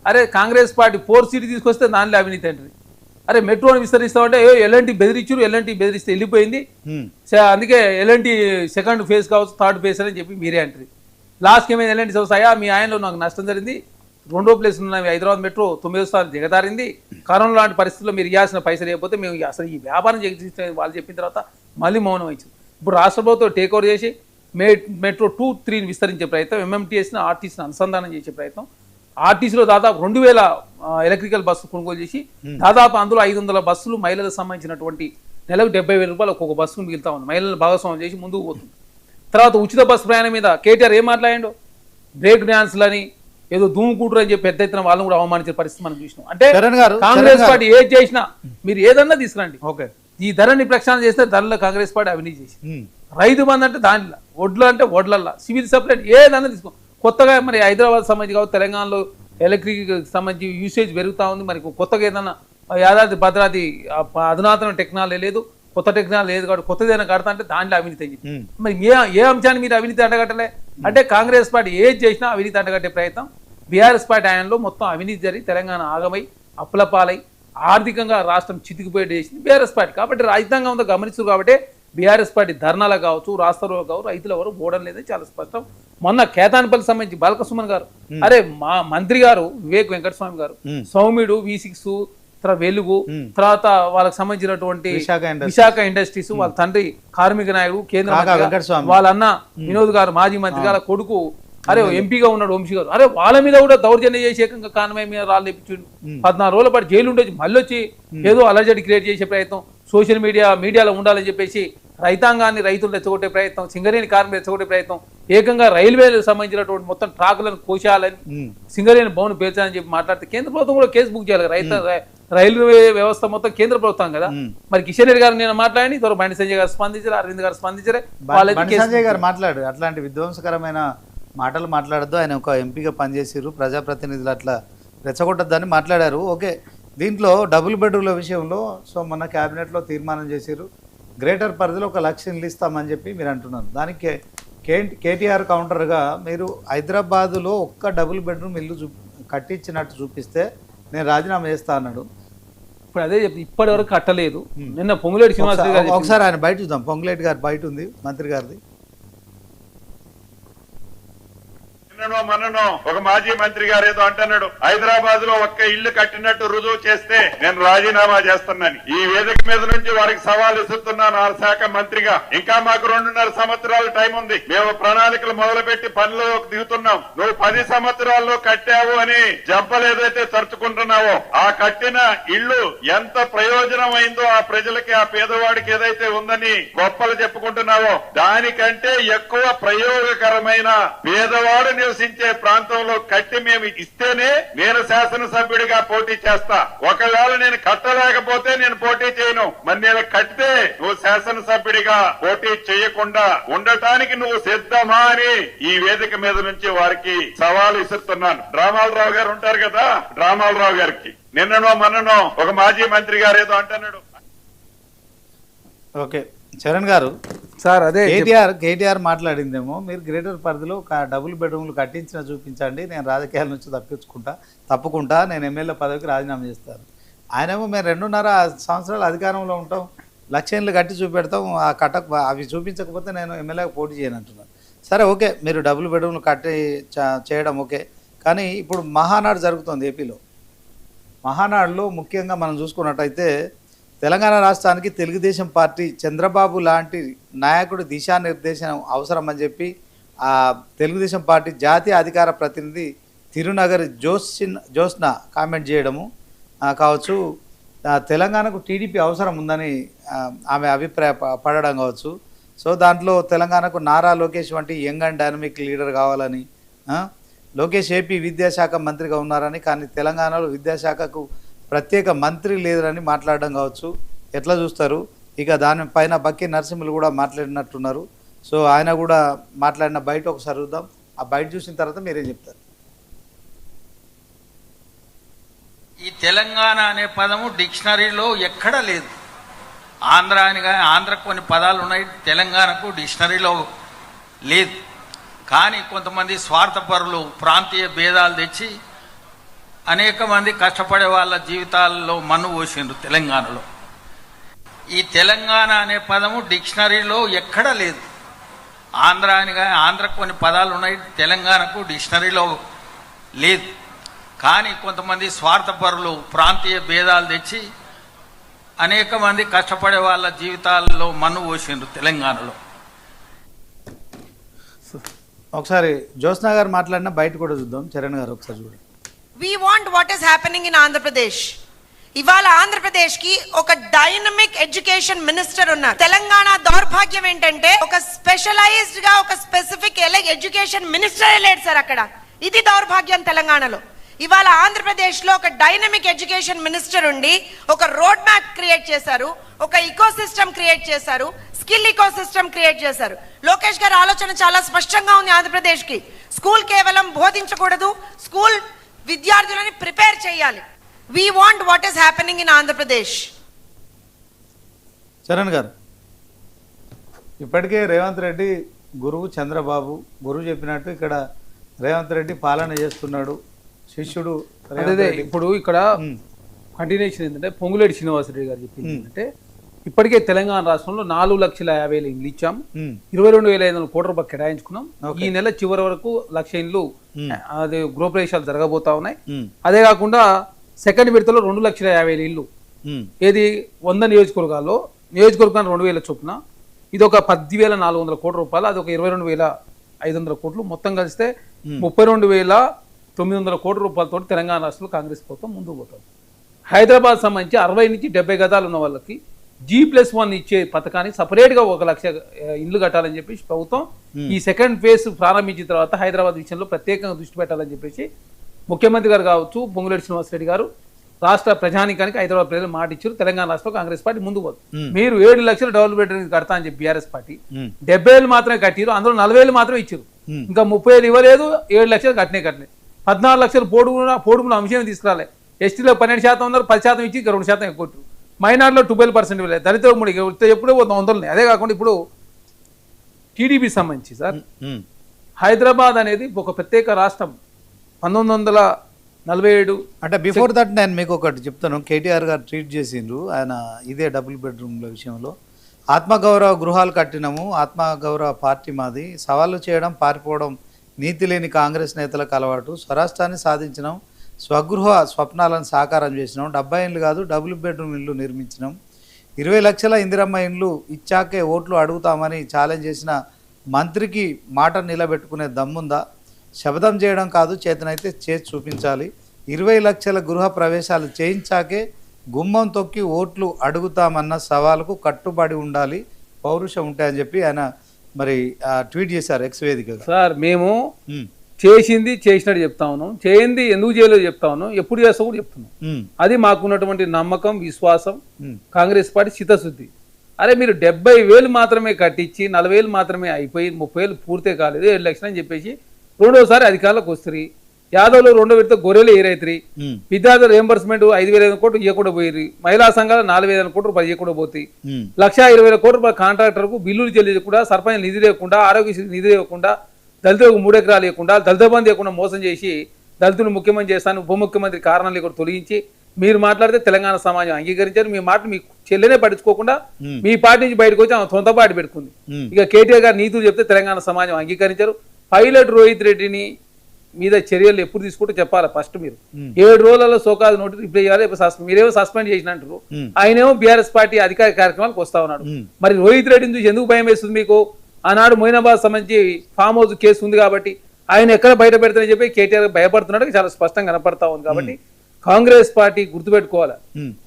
అరే కాంగ్రెస్ పార్టీ 4 సీట్ తీసుకొస్తే దానిలో అవినీతి అంటారు, అరే మెట్రోని విస్తరిస్తామంటే ఎల్ఎన్టీ బెదిరించారు, ఎల్ఎన్టీ బెదిరిస్తే వెళ్ళిపోయింది, అందుకే ఎల్ఎన్టీ సెకండ్ ఫేజ్ కావచ్చు థర్డ్ ఫేజ్ అని చెప్పి మీరే అంటారు. లాస్ట్కి ఏమైంది ఎల్ఎన్టీ సంస్థ, మీ ఆయనలో నాకు నష్టం జరిగింది, 2వ ప్లేస్ ఉన్న హైదరాబాద్ మెట్రో 9వ స్థానం దిగదారింది, కరోనా లాంటి పరిస్థితుల్లో మీరు ఇవ్వాల్సిన పైసలు లేకపోతే మేము అసలు ఈ వ్యాపారం చేసి వాళ్ళు చెప్పిన తర్వాత మళ్ళీ మౌనం ఇచ్చింది. ఇప్పుడు రాష్ట్ర ప్రభుత్వం టేక్ ఓవర్ చేసి మెట్రో 2, 3ని విస్తరించే ప్రయత్నం, ఎంఎంటీఎస్ని ఆర్టీసీని అనుసంధానం చేసే ప్రయత్నం, ఆర్టీసీలో దాదాపు 2000 ఎలక్ట్రికల్ బస్సు కొనుగోలు చేసి దాదాపు అందులో 500 బస్సులు మహిళలకు సంబంధించినటువంటి నెలకు 70,000 రూపాయలు ఒక్కొక్క బస్సును మిగులుతా ఉంది, మహిళలను భాగస్వామ్యం చేసి ముందుకు పోతుంది. తర్వాత ఉచిత బస్సు ప్రయాణం మీద కేటీఆర్ ఏం మాట్లాడాడు, బ్రేక్ డాన్స్లని ఏదో ధూముకూటరు అని చెప్పి పెద్ద ఎత్తున వాళ్ళని కూడా అవమానించే పరిస్థితి మనం చూసినాం. అంటే కాంగ్రెస్ పార్టీ ఏది చేసినా మీరు ఏదన్నా తీసుకురండి, ఈ ధరని ప్రక్షాళన చేస్తే ధరలో కాంగ్రెస్ పార్టీ అవినీతి చేసి, రైతు బంధు అంటే దానిలో, వడ్లు అంటే వడ్లల్లా, సివిల్ సప్లై ఏదన్నా తీసుకో, కొత్తగా మరి హైదరాబాద్ సంబంధించి కావచ్చు తెలంగాణలో ఎలక్ట్రిక్ సంబంధించి యూసేజ్ పెరుగుతూ ఉంది, మరి కొత్తగా ఏదన్నా యాదాద్రి భద్రాద్రి అధునాతన టెక్నాలజీ లేదు, కొత్త టెక్నాలజీ లేదు కాబట్టి కొత్తది ఏదైనా కడతా అంటే దాంట్లో అవినీతి అయ్యింది. మరి ఏ అంశాన్ని మీరు అవినీతి అంటగట్టలే అంటే కాంగ్రెస్ పార్టీ ఏది చేసినా అవినీతి అంటగట్టే ప్రయత్నం, బీఆర్ఎస్ పార్టీ ఆయనలో మొత్తం అవినీతి జరిగి తెలంగాణ ఆగమై అప్పులపాలై ఆర్థికంగా రాష్ట్రం చితికిపోయేది చేసింది బీఆర్ఎస్ పార్టీ. కాబట్టి రాజ్యాంగంతో గమనిస్తారు కాబట్టి బీఆర్ఎస్ పార్టీ ధర్నాలకు కావచ్చు రాస్తారోలకు కావచ్చు రైతులు ఎవరు పోవడం లేదని చాలా స్పష్టం. మొన్న కేతానిపల్లి సంబంధించి బాలక సుమన్ గారు, అరే మా మంత్రి గారు వివేక్ వెంకటస్వామి గారు, సౌమ్యుడు V6 తర్వాత వెలుగు, తర్వాత వాళ్ళకి సంబంధించినటువంటి విశాఖ ఇండస్ట్రీస్, వాళ్ళ తండ్రి కార్మిక నాయకుడు కేంద్ర మంత్రి, వాళ్ళ అన్న వినోద్ గారు మాజీ మంత్రి గారు కొడుకు అరే ఎంపీగా ఉన్నాడు వంశీ గారు, అరే వాళ్ళ మీద కూడా దౌర్జన్యం చేసి ఏకంగా కానమై మీద రాళ్ళు తెప్పించు 14 రోజుల పాటు జైలు ఉండొచ్చు, మళ్ళీ వచ్చి ఏదో అలర్జడి క్రియేట్ చేసే ప్రయత్నం, సోషల్ మీడియాలో ఉండాలని చెప్పేసి రైతాంగాన్ని రైతులు రెచ్చగొట్టే ప్రయత్నం, సింగరేణి కార్మికులు రెచ్చగొట్టే ప్రయత్నం, ఏకంగా రైల్వేలకు సంబంధించినటువంటి మొత్తం ట్రాకులను కోశాలని సింగరేణి భవన్ పేర్చాలని చెప్పి మాట్లాడితే కేంద్ర ప్రభుత్వం కూడా కేసు బుక్ చేయాలి. రైల్వే వ్యవస్థ మొత్తం కేంద్ర ప్రభుత్వం కదా. మరి కిషన్ రెడ్డి గారు నేను మాట్లాడి బండి సంజయ్ గారు స్పందించారు, అరవింద్ గారు స్పందించారు, సంజయ్ గారు మాట్లాడు అట్లాంటి విధ్వంసకరమైన మాటలు మాట్లాడద్దు, ఆయన ఒక ఎంపీగా పనిచేసారు, ప్రజాప్రతినిధులు అట్లా రెచ్చగొట్టద్దని మాట్లాడారు. ఓకే, దీంట్లో డబుల్ బెడ్రూమ్ల విషయంలో సో మొన్న క్యాబినెట్లో తీర్మానం చేశారు, గ్రేటర్ పరిధిలో 1,00,000 ఇల్లు ఇస్తామని చెప్పి మీరు అంటున్నారు. దానికి కేటీఆర్ కౌంటర్గా మీరు హైదరాబాదులో ఒక్క డబుల్ బెడ్రూమ్ ఇల్లు కట్టించినట్టు చూపిస్తే నేను రాజీనామా చేస్తా అన్నాడు. ఇప్పుడు అదే చెప్తే ఇప్పటి వరకు కట్టలేదు. నిన్న పొంగులేటి శ్రీనివాస గారు ఒకసారి ఆయన బయట చూద్దాం, పొంగులేటి గారు బయట ఉంది మంత్రి గారిది. మనను ఒక మాజీ మంత్రి గారు ఏదో అంటున్నాడు, హైదరాబాద్ లో ఒక్క ఇల్లు కట్టినట్టు రుజువు చేస్తే నేను రాజీనామా చేస్తున్నాను. ఈ వేదిక మీద నుంచి వారికి సవాల్ ఇస్తున్నాను ఆ శాఖ మంత్రిగా. ఇంకా మాకు 2.5 సంవత్సరాల టైం ఉంది, మేము ప్రణాళికలు మొదలుపెట్టి పనిలో దిగుతున్నాం. నువ్వు 10 సంవత్సరాల్లో కట్టావు అని జంపలు ఏదైతే తరుచుకుంటున్నావో ఆ కట్టిన ఇల్లు ఎంత ప్రయోజనం అయిందో ఆ ప్రజలకి, ఆ పేదవాడికి ఏదైతే ఉందని గొప్పలు చెప్పుకుంటున్నావో దానికంటే ఎక్కువ ప్రయోగకరమైన పేదవాడు నివసించే ప్రాంతంలో కట్టి మేము ఇస్తేనే నేను శాసనసభ్యుడిగా పోటీ చేస్తా. ఒకవేళ నేను కట్టలేకపోతే నేను పోటీ చేయను. మరి నేను కట్టితే నువ్వు శాసనసభ్యుడిగా పోటీ చేయకుండా ఉండటానికి నువ్వు సిద్ధమా అని ఈ వేదిక మీద నుంచి వారికి సవాలు ఇస్తున్నాను. డ్రామాలరావు గారు ఉంటారు కదా, డ్రామాలరావు గారికి నిన్ననో మొన్ననో ఒక మాజీ మంత్రి గారు ఏదో అంటున్నాడు. ఓకే చరణ్ గారు, సార్ అదే కేటీఆర్ మాట్లాడిందేమో మీరు గ్రేటర్ పరిధిలో డబుల్ బెడ్రూమ్లు కట్టించిన చూపించండి, నేను రాజకీయాల నుంచి తప్పుకుంటా నేను ఎమ్మెల్యే పదవికి రాజీనామా చేస్తాను. ఆయనేమో మేము 2.5 సంవత్సరాలు అధికారంలో ఉంటాం, 1,00,000 ఇల్లు కట్టి చూపెడతాం, అవి చూపించకపోతే నేను ఎమ్మెల్యేగా పోటీ చేయను అంటున్నాను. సరే ఓకే, మీరు డబుల్ బెడ్రూమ్లు కట్టి చేయడం ఓకే, కానీ ఇప్పుడు మహానాడు జరుగుతుంది ఏపీలో. మహానాడులో ముఖ్యంగా మనం చూసుకున్నట్టయితే తెలంగాణ రాష్ట్రానికి తెలుగుదేశం పార్టీ చంద్రబాబు లాంటి నాయకుడు దిశానిర్దేశం అవసరం అని చెప్పి ఆ తెలుగుదేశం పార్టీ జాతీయ అధికార ప్రతినిధి తిరునగరి జోస్న కామెంట్ చేయడము కావచ్చు, తెలంగాణకు టీడీపీ అవసరం ఉందని ఆమె పడడం కావచ్చు. సో దాంట్లో తెలంగాణకు నారా లోకేష్ వంటి యంగ్ అండ్ డైనమిక్ లీడర్ కావాలని, లోకేష్ ఏపీ విద్యాశాఖ మంత్రిగా ఉన్నారని, కానీ తెలంగాణలో విద్యాశాఖకు ప్రత్యేక మంత్రి లేదని మాట్లాడడం కావచ్చు. ఎట్లా చూస్తారు? ఇక దానిపైన బక్కి నరసింహులు కూడా మాట్లాడినట్టున్నారు. సో ఆయన కూడా మాట్లాడిన బయట ఒకసారి చూద్దాం. ఆ బయట చూసిన తర్వాత మీరేం చెప్తారు? ఈ తెలంగాణ అనే పదము డిక్షనరీలో ఎక్కడా లేదు. ఆంధ్ర అని కానీ ఆంధ్రకు కొన్ని పదాలు ఉన్నాయి, తెలంగాణకు డిక్షనరీలో లేదు. కానీ కొంతమంది స్వార్థపరులు ప్రాంతీయ భేదాలు తెచ్చి అనేక మంది కష్టపడే వాళ్ళ జీవితాల్లో మన్ను పోసిండ్రు తెలంగాణలో. ఈ తెలంగాణ అనే పదము డిక్షనరీలో ఎక్కడా లేదు. ఆంధ్ర అని కానీ ఆంధ్రకు కొన్ని పదాలు ఉన్నాయి, తెలంగాణకు డిక్షనరీలో లేదు. కానీ కొంతమంది స్వార్థపరులు ప్రాంతీయ భేదాలు తెచ్చి అనేక మంది కష్టపడే వాళ్ళ జీవితాల్లో మన్ను పోసిండ్రు తెలంగాణలో. ఒకసారి జ్యోత్స్నా గారు మాట్లాడినా బయట కూడా చూద్దాం. చరణ్ గారు ఒకసారి చూడండి. We want what is happening in Andhra Pradesh. ఇవాళ ఆంధ్రప్రదేశ్ కి ఒక డైనమిక్ ఎడ్యుకేషన్ మినిస్టర్ ఉన్నారు. తెలంగాణ దౌర్భాగ్యం ఏంటంటే ఒక స్పెషలైజ్డ్ గా ఒక స్పెసిఫిక్ ఎడ్యుకేషన్ మినిస్టర్ లేడు సార్ అక్కడ. ఇది దౌర్భాగ్యం తెలంగాణలో. ఇవాళ ఆంధ్రప్రదేశ్ లో ఒక డైనమిక్ ఎడ్యుకేషన్ మినిస్టర్ ఉండి ఒక రోడ్ మ్యాప్ క్రియేట్ చేశారు, ఒక ఇకో సిస్టమ్ క్రియేట్ చేశారు, స్కిల్ ఇకో సిస్టమ్ క్రియేట్ చేశారు. లోకేష్ గారి ఆలోచన చాలా స్పష్టంగా ఉంది. ఆంధ్రప్రదేశ్ కి స్కూల్ కేవలం బోధించకూడదు, స్కూల్ విద్యార్థులని ప్రిపేర్ చేయాలి. We want what is happening in Andhra Pradesh. Charan గారు, ఇప్పటికే రేవంత్ రెడ్డి గురువు చంద్రబాబు, గురువు చెప్పినట్టు ఇక్కడ రేవంత్ రెడ్డి పాలన చేస్తున్నాడు, శిష్యుడు అదే. ఇప్పుడు ఇక్కడ కంటిన్యూషన్ ఏంటంటే పొంగులేటి శ్రీనివాసరెడ్డి గారు చెప్పింది ఏంటంటే ఇప్పటికే తెలంగాణ రాష్ట్రంలో 4,50,000 ఇండ్లు ఇచ్చాము, 22,500 కోట్ల రూపాయలు కేటాయించుకున్నాం. ఈ నెల చివరి వరకు 1,00,000 ఇండ్లు అది గృహప్రవేశాలు జరగబోతా ఉన్నాయి. అదే కాకుండా సెకండ్ విడతలో 2,50,000 ఇల్లు, ఏది 100 నియోజకవర్గాల్లో నియోజకవర్గాన్ని 2,000 చొప్పున, ఇది ఒక 10,400 కోట్ల రూపాయలు, అది ఒక 22,500 కోట్లు, మొత్తం కలిస్తే 32,900 కోట్ల రూపాయలతో తెలంగాణ రాష్ట్రంలో కాంగ్రెస్ ప్రభుత్వం ముందుకు పోతుంది. హైదరాబాద్ సంబంధించి 60 నుంచి 70 గదాలు ఉన్న వాళ్ళకి G+1 ఇచ్చే పథకాన్ని సపరేట్గా 1,00,000 ఇండ్లు కట్టాలని చెప్పేసి ప్రభుత్వం ఈ సెకండ్ ఫేజ్ ప్రారంభించిన తర్వాత హైదరాబాద్ విషయంలో ప్రత్యేకంగా దృష్టి పెట్టాలని చెప్పేసి ముఖ్యమంత్రి గారు కావచ్చు, పొంగులేటి శ్రీనివాసరెడ్డి గారు రాష్ట్ర ప్రజానికానికి హైదరాబాద్ ప్రజలు మాట ఇచ్చారు. తెలంగాణ రాష్ట్రంలో కాంగ్రెస్ పార్టీ ముందుకు పోతుంది. మీరు 7 లక్షలు డెవలప్మెంట్ కడతా అని చెప్పి బీఆర్ఎస్ పార్టీ 70,000 మాత్రమే కట్టిరు, అందులో 40,000 మాత్రమే ఇచ్చారు, ఇంకా 30,000 ఇవ్వలేదు. 7 లక్షలు కట్టినే 14 లక్షలు పోడుకున్న అంశం తీసుకురాలే. ఎస్టీలో 12% ఉన్నారు, 10% ఇచ్చి ఇంకా 2% ఎక్కువ కొట్టారు. మైనార్లో 12% ఇవ్వలేదు, దళితులకు 3 ఎప్పుడో 100. అదే కాకుండా ఇప్పుడు టీడీపీ సంబంధించి సార్ హైదరాబాద్ అనేది ఒక ప్రత్యేక రాష్ట్రం 1947 అంటే బిఫోర్ దట్ నేను మీకు ఒకటి చెప్తాను. కేటీఆర్ గారు ట్వీట్ చేసిండ్రు, ఆయన ఇదే డబుల్ బెడ్రూమ్ల విషయంలో ఆత్మగౌరవ గృహాలు కట్టినాము, ఆత్మగౌరవ పార్టీ మాది, సవాళ్ళు చేయడం పారిపోవడం నీతి లేని కాంగ్రెస్ నేతలకు అలవాటు, స్వరాష్ట్రాన్ని సాధించినాం, స్వగృహ స్వప్నాలను సాకారం చేసినాం, 70 ఇండ్లు కాదు డబుల్ బెడ్రూమ్ ఇల్లు నిర్మించినాం, 20 లక్షల ఇందిరమ్మ ఇండ్లు ఇచ్చాకే ఓట్లు అడుగుతామని ఛాలెంజ్ చేసిన మంత్రికి మాట నిలబెట్టుకునే దమ్ముందా? శపథం చేయడం కాదు, చేతనైతే చేసి చూపించాలి. 20 లక్షల గృహ ప్రవేశాలు చేయించాకే గుమ్మం తొక్కి ఓట్లు అడుగుతామన్న సవాలుకు కట్టుబడి ఉండాలి, పౌరుషం ఉంటాయని చెప్పి ఆయన మరి ట్వీట్ చేశారు ఎక్స్ వేదికగా. సార్ మేము చేసింది చేసినట్టు చెప్తా ఉన్నాం, చేయింది ఎందుకు చేయలేదు చెప్తా ఉన్నాం, ఎప్పుడు చేస్తా కూడా చెప్తున్నాం. అది మాకున్నటువంటి నమ్మకం, విశ్వాసం. కాంగ్రెస్ పార్టీ చిత్తశుద్ధి. అరే మీరు 70,000 మాత్రమే కట్టించి 40,000 మాత్రమే అయిపోయి 30,000 పూర్తే కాలేదు, 7 లక్షలు అని చెప్పేసి రెండోసారి అధికారులకు వస్తుంది. యాదవ్లో 2వ విడత గొర్రెలు ఏరైతుంది, విద్యార్థుల రియంబర్స్మెంట్ 5,000 కోట్లు ఇవ్వకుండా పోయి, మహిళా సంఘాలు 4,000 కోట్లు రూపాయలు ఇవ్వకుండా పోతాయి, 1,20,000 కోట్ల రూపాయలు కాంట్రాక్టర్కు బిల్లులు చెల్లించకుండా, సర్పంచ్ నిధి లేకుండా, ఆరోగ్యశ్రీ నిధి లేకుండా, దళితులకు 3 ఎకరాలు ఇవ్వకుండా, దళిత బంధు ఇవ్వకుండా మోసం చేసి దళితులు ముఖ్యమంత్రి చేస్తాను, ఉప ముఖ్యమంత్రి కారణాలు ఇక్కడ తొలగించి మీరు మాట్లాడితే తెలంగాణ సమాజం అంగీకరించారు. మీ మాట మీ చెల్లెనే పట్టించుకోకుండా మీ పార్టీ నుంచి బయటకు వచ్చి ఆమె సొంత పార్టీ పెట్టుకుంది. ఇక కేటీఆర్ గారు నీతులు చెప్తే తెలంగాణ సమాజం అంగీకరించారు. పైలట్ రోహిత్ రెడ్డిని మీద చర్యలు ఎప్పుడు తీసుకుంటే చెప్పాలి. ఫస్ట్ మీరు 7 రోజులలో సోకాదు నోటీస్ రిప్లై చేయాలి. మీరేమో సస్పెండ్ చేసినట్టు, ఆయనేమో బీఆర్ఎస్ పార్టీ అధికార కార్యక్రమాలకు వస్తా ఉన్నాడు. మరి రోహిత్ రెడ్డిని చూసి ఎందుకు భయం వేస్తుంది మీకు? ఆనాడు మొయినాబాద్ సంబంధించి ఫామ్ హౌస్ కేసు ఉంది కాబట్టి ఆయన ఎక్కడ బయట పెడతారని చెప్పి కేటీఆర్ భయపడుతున్నాడు, చాలా స్పష్టంగా కనపడతా ఉంది. కాబట్టి కాంగ్రెస్ పార్టీ గుర్తుపెట్టుకోవాలి,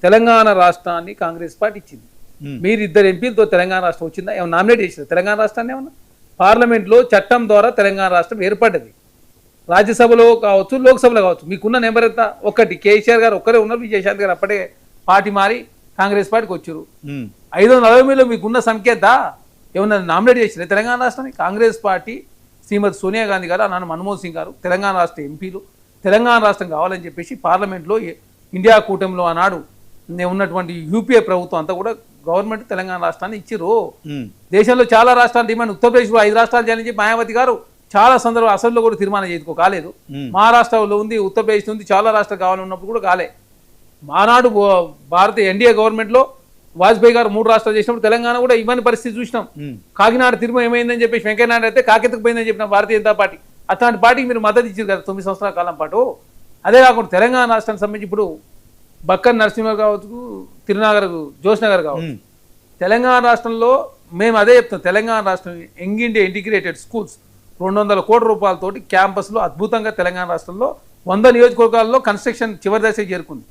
తెలంగాణ రాష్ట్రాన్ని కాంగ్రెస్ పార్టీ ఇచ్చింది. మీరు 2 ఎంపీలతో తెలంగాణ రాష్ట్రం వచ్చిందా? ఏమన్నా నామినేట్ చేసింది తెలంగాణ రాష్ట్రాన్ని? ఏమన్నా పార్లమెంట్లో చట్టం ద్వారా తెలంగాణ రాష్ట్రం ఏర్పడ్డది. రాజ్యసభలో కావచ్చు, లోక్సభలో కావచ్చు. మీకున్న నెంబర్ ఎంత? 1. కేసీఆర్ గారు ఒక్కరే ఉన్నారు, విజయశాంతి గారు అప్పుడే పార్టీ మారి కాంగ్రెస్ పార్టీకి వచ్చారు. 540 మీలో మీకున్న సంఖ్య ఎంత? ఏమన్నా నామినేట్ చేసిన తెలంగాణ రాష్ట్రాన్ని? కాంగ్రెస్ పార్టీ శ్రీమతి సోనియా గాంధీ గారు, ఆనాడు మన్మోహన్ సింగ్ గారు, తెలంగాణ రాష్ట్ర ఎంపీలు తెలంగాణ రాష్ట్రం కావాలని చెప్పేసి పార్లమెంట్లో ఇండియా కూటమిలో ఆనాడు ఉన్నటువంటి యూపీఏ ప్రభుత్వం అంతా కూడా గవర్నమెంట్ తెలంగాణ రాష్ట్రాన్ని ఇచ్చిర్రు. దేశంలో చాలా రాష్ట్రాలు డిమాండ్, ఉత్తరప్రదేశ్లో 5 రాష్ట్రాలు చేయాలని చెప్పి మాయావతి గారు చాలా సందర్భాలు అసెంబ్లీలో కూడా తీర్మానం చేసుకో కాలేదు. మహారాష్ట్రలో ఉంది, ఉత్తరప్రదేశ్ ఉంది, చాలా రాష్ట్రాలు కావాలని ఉన్నప్పుడు కూడా కాలే. ఆనాడు భారతీయ ఎన్డీఏ గవర్నమెంట్లో వాజ్పేయి గారు 3 రాష్ట్రాలు చేసినప్పుడు తెలంగాణ కూడా ఇవ్వని పరిస్థితి చూసినాం. కాకినాడ తిరుమల ఏమైందని చెప్పేసి వెంకయ్యనాయుడు అయితే కాకెత్తుకు పోయిందని చెప్పిన భారతీయ జనతా పార్టీ, అట్లాంటి పార్టీకి మీరు మద్దతు ఇచ్చారు కదా 9 సంవత్సరాల కాలం పాటు. అదే కాకుండా తెలంగాణ రాష్ట్రానికి సంబంధించి ఇప్పుడు బక్కన్ నరసింహ కావచ్చు, తిరునగర్ జోష్న గారు కావచ్చు, తెలంగాణ రాష్ట్రంలో మేము అదే చెప్తాం, తెలంగాణ రాష్ట్రం యంగ్ ఇండియా ఇంటిగ్రేటెడ్ స్కూల్స్ 200 కోట్ల రూపాయలతోటి క్యాంపస్లో అద్భుతంగా తెలంగాణ రాష్ట్రంలో 100 నియోజకవర్గాల్లో కన్స్ట్రక్షన్ చివరి దశకు చేరుకుంది.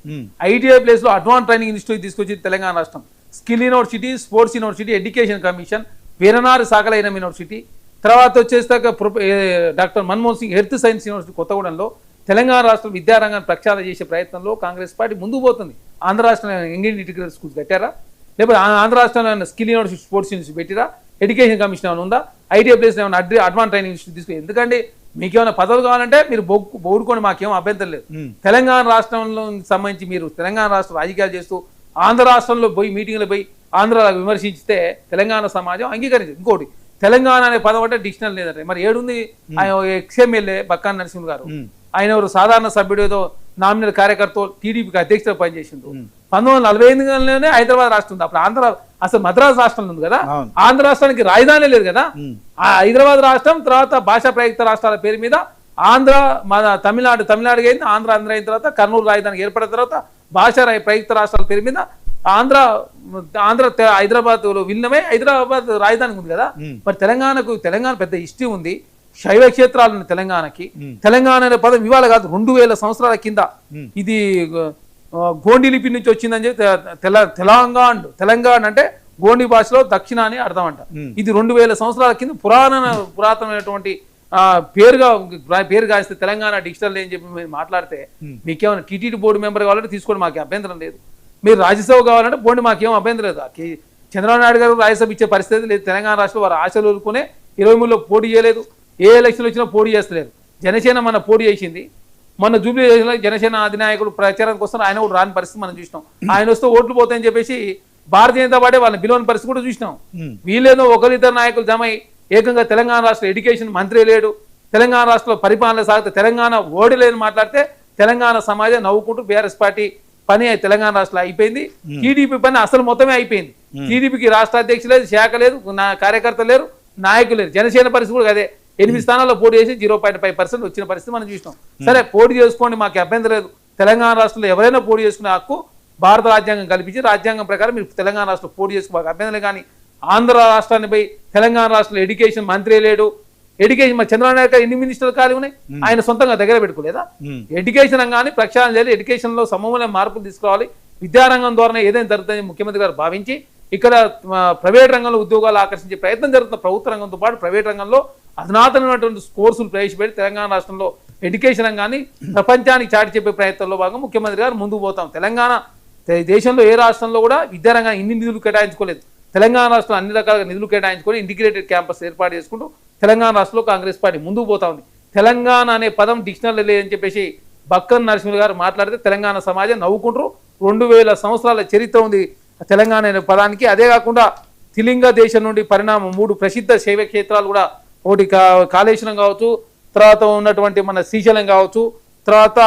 ఐటీఐ ప్లేస్లో అడ్వాన్స్ ట్రైనింగ్ ఇన్స్టిట్యూట్ తీసుకొచ్చింది తెలంగాణ రాష్ట్రం. Skill university, sports university, education commission, Veeranari సాకలైన యూనివర్సిటీ, తర్వాత వచ్చేసాక doctor Manmohan Singh health science university కొత్తగూడెంలో తెలంగాణ రాష్ట్రం విద్యారంగాన్ని ప్రక్షాళన చేసే ప్రయత్నంలో కాంగ్రెస్ పార్టీ ముందుకు పోతుంది. ఆంధ్ర రాష్ట్రంలో యంగ్ ఇండియా ఇంటిగ్రేటెడ్ స్కూల్స్ పెట్టారా? లేకపోతే ఆంధ్ర రాష్ట్రంలో స్కిల్ యూనివర్సిటీ, స్పోర్ట్స్ యూనివర్సిటీ పెట్టిరా? ఎడ్యుకేషన్ కమిషన్ ఏమైనా ఉందా? ఐటీఐ ప్లేస్ ఏమైనా అడ్వాన్స్ ట్రైనింగ్ ఇన్స్టిట్యూట్ తీసుకుని, ఎందుకంటే మీకేమైనా పదవులు కావాలంటే మీరు బోడుకొని మాకేం అభ్యంతరం లేదు. తెలంగాణ రాష్ట్రంలో సంబంధించి మీరు తెలంగాణ రాష్ట్ర రాజకీయాలు చేస్తూ ఆంధ్ర రాష్ట్రంలో పోయి మీటింగ్లు పోయి ఆంధ్ర విమర్శించితే తెలంగాణ సమాజం అంగీకరించదు. ఇంకోటి, తెలంగాణ అనే పదం అంటే డిక్షనరీ లేదంటే మరి ఏడుంది? ఆయన ఎక్స్ఎమ్మెల్యే బక్కాన్ నరసింహ గారు, ఆయన ఎవరు సాధారణ సభ్యుడు, ఏదో నామినల్ కార్యకర్త టీడీపీకి అధ్యక్షత పనిచేసిండు. 1945లోనే హైదరాబాద్ రాష్ట్రం ఉంది. అప్పుడు ఆంధ్ర అసలు మద్రాసు రాష్ట్రం ఉంది కదా, ఆంధ్ర రాష్ట్రానికి రాజధాని లేదు కదా. ఆ హైదరాబాద్ రాష్ట్రం తర్వాత భాషా ప్రయుక్త రాష్ట్రాల పేరు మీద ఆంధ్ర, మన తమిళనాడు అయింది, ఆంధ్ర అయిన తర్వాత కర్నూలు రాజధానికి ఏర్పడిన తర్వాత భాషా ప్రయుక్త రాష్ట్రాల పేరు మీద ఆంధ్ర హైదరాబాద్ విలీనమే హైదరాబాద్ రాజధానికి ఉంది కదా. మరి తెలంగాణ పెద్ద హిస్టరీ ఉంది, శైవ క్షేత్రాలు ఉన్నాయి తెలంగాణకి. తెలంగాణ అనే పదం ఇవాళ కాదు, 2000 సంవత్సరాల కింద ఇది గోండి లిపి నుంచి వచ్చిందని చెప్పి తెలంగాణ అంటే గోండి భాషలో దక్షిణ అని అర్థం అంట. ఇది 2000 సంవత్సరాల కింద పురాతనమైనటువంటి పేరు కాస్తే తెలంగాణ డిక్షనరీ అని చెప్పి మీరు మాట్లాడితే మీకేమైనా టీటీడీ బోర్డు మెంబర్ కావాలంటే తీసుకోండి, మాకు అభ్యంతరం లేదు. మీరు రాజ్యసభ కావాలంటే పోండి, మాకేం అభ్యంతరం లేదు. చంద్రబాబు నాయుడు గారు రాజ్యసభ ఇచ్చే పరిస్థితి లేదు. తెలంగాణ రాష్ట్రంలో వారు ఆశలు వదులుకునే 23లో పోటీ చేయలేదు, ఏ ఎలక్షన్ వచ్చినా పోటీ చేస్తలేరు. జనసేన మన పోటీ చేసింది, మొన్న జూబ్లీ జనసేన అధినాయకుడు ప్రచారానికి వస్తారు, ఆయన కూడా రాని పరిస్థితి మనం చూసినాం. ఆయన వస్తే ఓట్లు పోతాయని చెప్పేసి భారతీయ జనతా పార్టీ వాళ్ళని పిలవని పరిస్థితి కూడా చూసినాం. వీళ్ళేదో ఒకరిద్దరు నాయకులు జమై ఏకంగా తెలంగాణ రాష్ట్ర ఎడ్యుకేషన్ మంత్రి లేడు, తెలంగాణ రాష్ట్రంలో పరిపాలన సాగితే తెలంగాణ ఓడిలేని మాట్లాడితే తెలంగాణ సమాజం నవ్వుకుంటూ బీఆర్ఎస్ పార్టీ పని తెలంగాణ రాష్ట్రంలో అయిపోయింది. టీడీపీ పని అసలు మొత్తమే అయిపోయింది. టీడీపీకి రాష్ట్ర అధ్యక్షులు లేదు, శాఖ లేదు, కార్యకర్తలు లేరు, నాయకులు లేరు. జనసేన పరిస్థితి కూడా అదే, 8 స్థానాల్లో పోటీ చేసి 0.5% వచ్చిన పరిస్థితి మనం చూసినాం. సరే పోటీ చేసుకోండి, మాకు అభ్యంతరం లేదు. తెలంగాణ రాష్ట్రంలో ఎవరైనా పోటీ చేసుకునే హక్కు భారత రాజ్యాంగం కల్పించి రాజ్యాంగం ప్రకారం మీరు తెలంగాణ రాష్ట్రంలో పోటీ చేసుకుని మాకు అభ్యంతరం. కానీ ఆంధ్ర రాష్ట్రాన్ని పోయి తెలంగాణ రాష్ట్రంలో ఎడ్యుకేషన్ మంత్రి లేడు, ఎడ్యుకేషన్ మా చంద్రబాబు నాయుడు గారు ఎన్ని మినిస్టర్లు ఖాళీ ఉన్నాయి, ఆయన సొంతంగా దగ్గర పెట్టుకోలేదా? ఎడ్యుకేషన్ రంగాన్ని ప్రక్షాళన చేయాలి, ఎడ్యుకేషన్ లో సమూల మార్పులు తీసుకురావాలి, విద్యారంగం ద్వారా ఏదైనా జరుగుతుందని ముఖ్యమంత్రి గారు భావించి ఇక్కడ ప్రైవేట్ రంగంలో ఉద్యోగాలు ఆకర్షించే ప్రయత్నం జరుగుతున్న ప్రభుత్వ రంగంతో పాటు ప్రైవేట్ రంగంలో అధునాతనమైనటువంటి కోర్సులు ప్రవేశపెట్టి తెలంగాణ రాష్ట్రంలో ఎడ్యుకేషన్ రంగాన్ని ప్రపంచానికి చాటి చెప్పే ప్రయత్నంలో భాగంగా ముఖ్యమంత్రి గారు ముందుకు పోతాం. తెలంగాణ దేశంలో ఏ రాష్ట్రంలో కూడా విద్యారంగం ఇన్ని నిధులు కేటాయించుకోలేదు. తెలంగాణ రాష్ట్రం అన్ని రకాల నిధులు కేటాయించుకొని ఇంటిగ్రేటెడ్ క్యాంపస్ ఏర్పాటు చేసుకుంటూ తెలంగాణ రాష్ట్రంలో కాంగ్రెస్ పార్టీ ముందుకు పోతా ఉంది. తెలంగాణ అనే పదం డిక్షనరీ లేదని చెప్పేసి బక్కన్ నరసింహ గారు మాట్లాడితే తెలంగాణ సమాజం నవ్వుకుంటారు. 2000 సంవత్సరాల చరిత్ర ఉంది తెలంగాణ అనే పదానికి. అదే కాకుండా తిలింగ దేశం నుండి పరిణామం 3 ప్రసిద్ధ శైవ క్షేత్రాలు కూడా, ఒకటి కాళేశ్వరం కావచ్చు, తర్వాత ఉన్నటువంటి మన శ్రీశైలం కావచ్చు, తర్వాత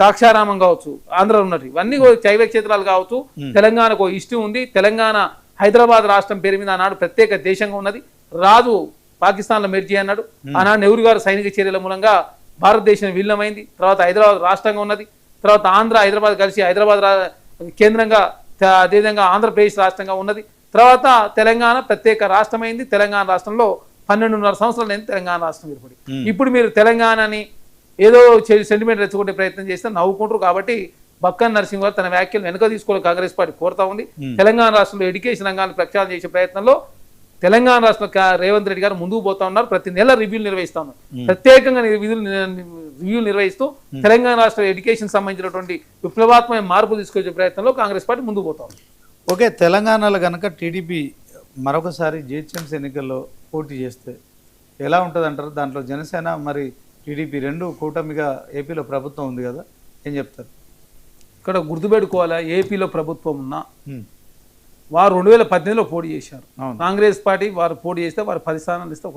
దాక్షారామం కావచ్చు, ఆంధ్రలో ఉన్నట్టు ఇవన్నీ శైవ క్షేత్రాలు కావచ్చు. తెలంగాణకు హిస్టరీ ఉంది. తెలంగాణ హైదరాబాద్ రాష్ట్రం పేరు మీద ఆనాడు ప్రత్యేక దేశంగా ఉన్నది. రాజు పాకిస్తాన్లో మెర్జీ అన్నాడు. ఆనాడు నెహ్రూ గారు సైనిక చర్యల మూలంగా భారతదేశం విలీనమైంది. తర్వాత హైదరాబాద్ రాష్ట్రంగా ఉన్నది. తర్వాత ఆంధ్ర హైదరాబాద్ కలిసి హైదరాబాద్ కేంద్రంగా, అదేవిధంగా ఆంధ్రప్రదేశ్ రాష్ట్రంగా ఉన్నది. తర్వాత తెలంగాణ ప్రత్యేక రాష్ట్రమైంది. తెలంగాణ రాష్ట్రంలో 12.5 సంవత్సరాలు అయింది తెలంగాణ రాష్ట్రం ఏర్పడి. ఇప్పుడు మీరు తెలంగాణని ఏదో సెంటిమెంట్ రెచ్చగొట్టే ప్రయత్నం చేస్తే నవ్వుకుంటారు. కాబట్టి బక్కన్ నరసింహ గారు తన వ్యాఖ్యలు వెనుక తీసుకోవాలి కాంగ్రెస్ పార్టీ కోరుతా ఉంది. తెలంగాణ రాష్ట్రంలో ఎడ్యుకేషన్ రంగాన్ని ప్రక్షాళన చేసే ప్రయత్నంలో తెలంగాణ రాష్ట్ర రేవంత్ రెడ్డి గారు ముందుకు పోతా ఉన్నారు. ప్రతి నెల రివ్యూలు నిర్వహిస్తా ఉన్నారు. ప్రత్యేకంగా రివ్యూలు నిర్వహిస్తూ తెలంగాణ రాష్ట్ర ఎడ్యుకేషన్ సంబంధించినటువంటి విప్లవాత్మక మార్పులు తీసుకొచ్చే ప్రయత్నంలో కాంగ్రెస్ పార్టీ ముందుకు పోతా ఉంది. ఓకే, తెలంగాణలో కనుక టీడీపీ మరొకసారి జిహెచ్ఎంసీ ఎన్నికల్లో పోటీ చేస్తే ఎలా ఉంటుంది అంటారు? దాంట్లో జనసేన మరి టీడీపీ రెండు కూటమిగా ఏపీలో ప్రభుత్వం ఉంది కదా, ఏం చెప్తారు? ఇక్కడ గుర్తుపెట్టుకోవాలా, ఏపీలో ప్రభుత్వం ఉన్నా ఉమ్, వారు 2018లో పోటీ చేశారు. అవును. కాంగ్రెస్ పార్టీ వారు పోటీ చేస్తే వారు 10 స్థానాలు ఇస్తే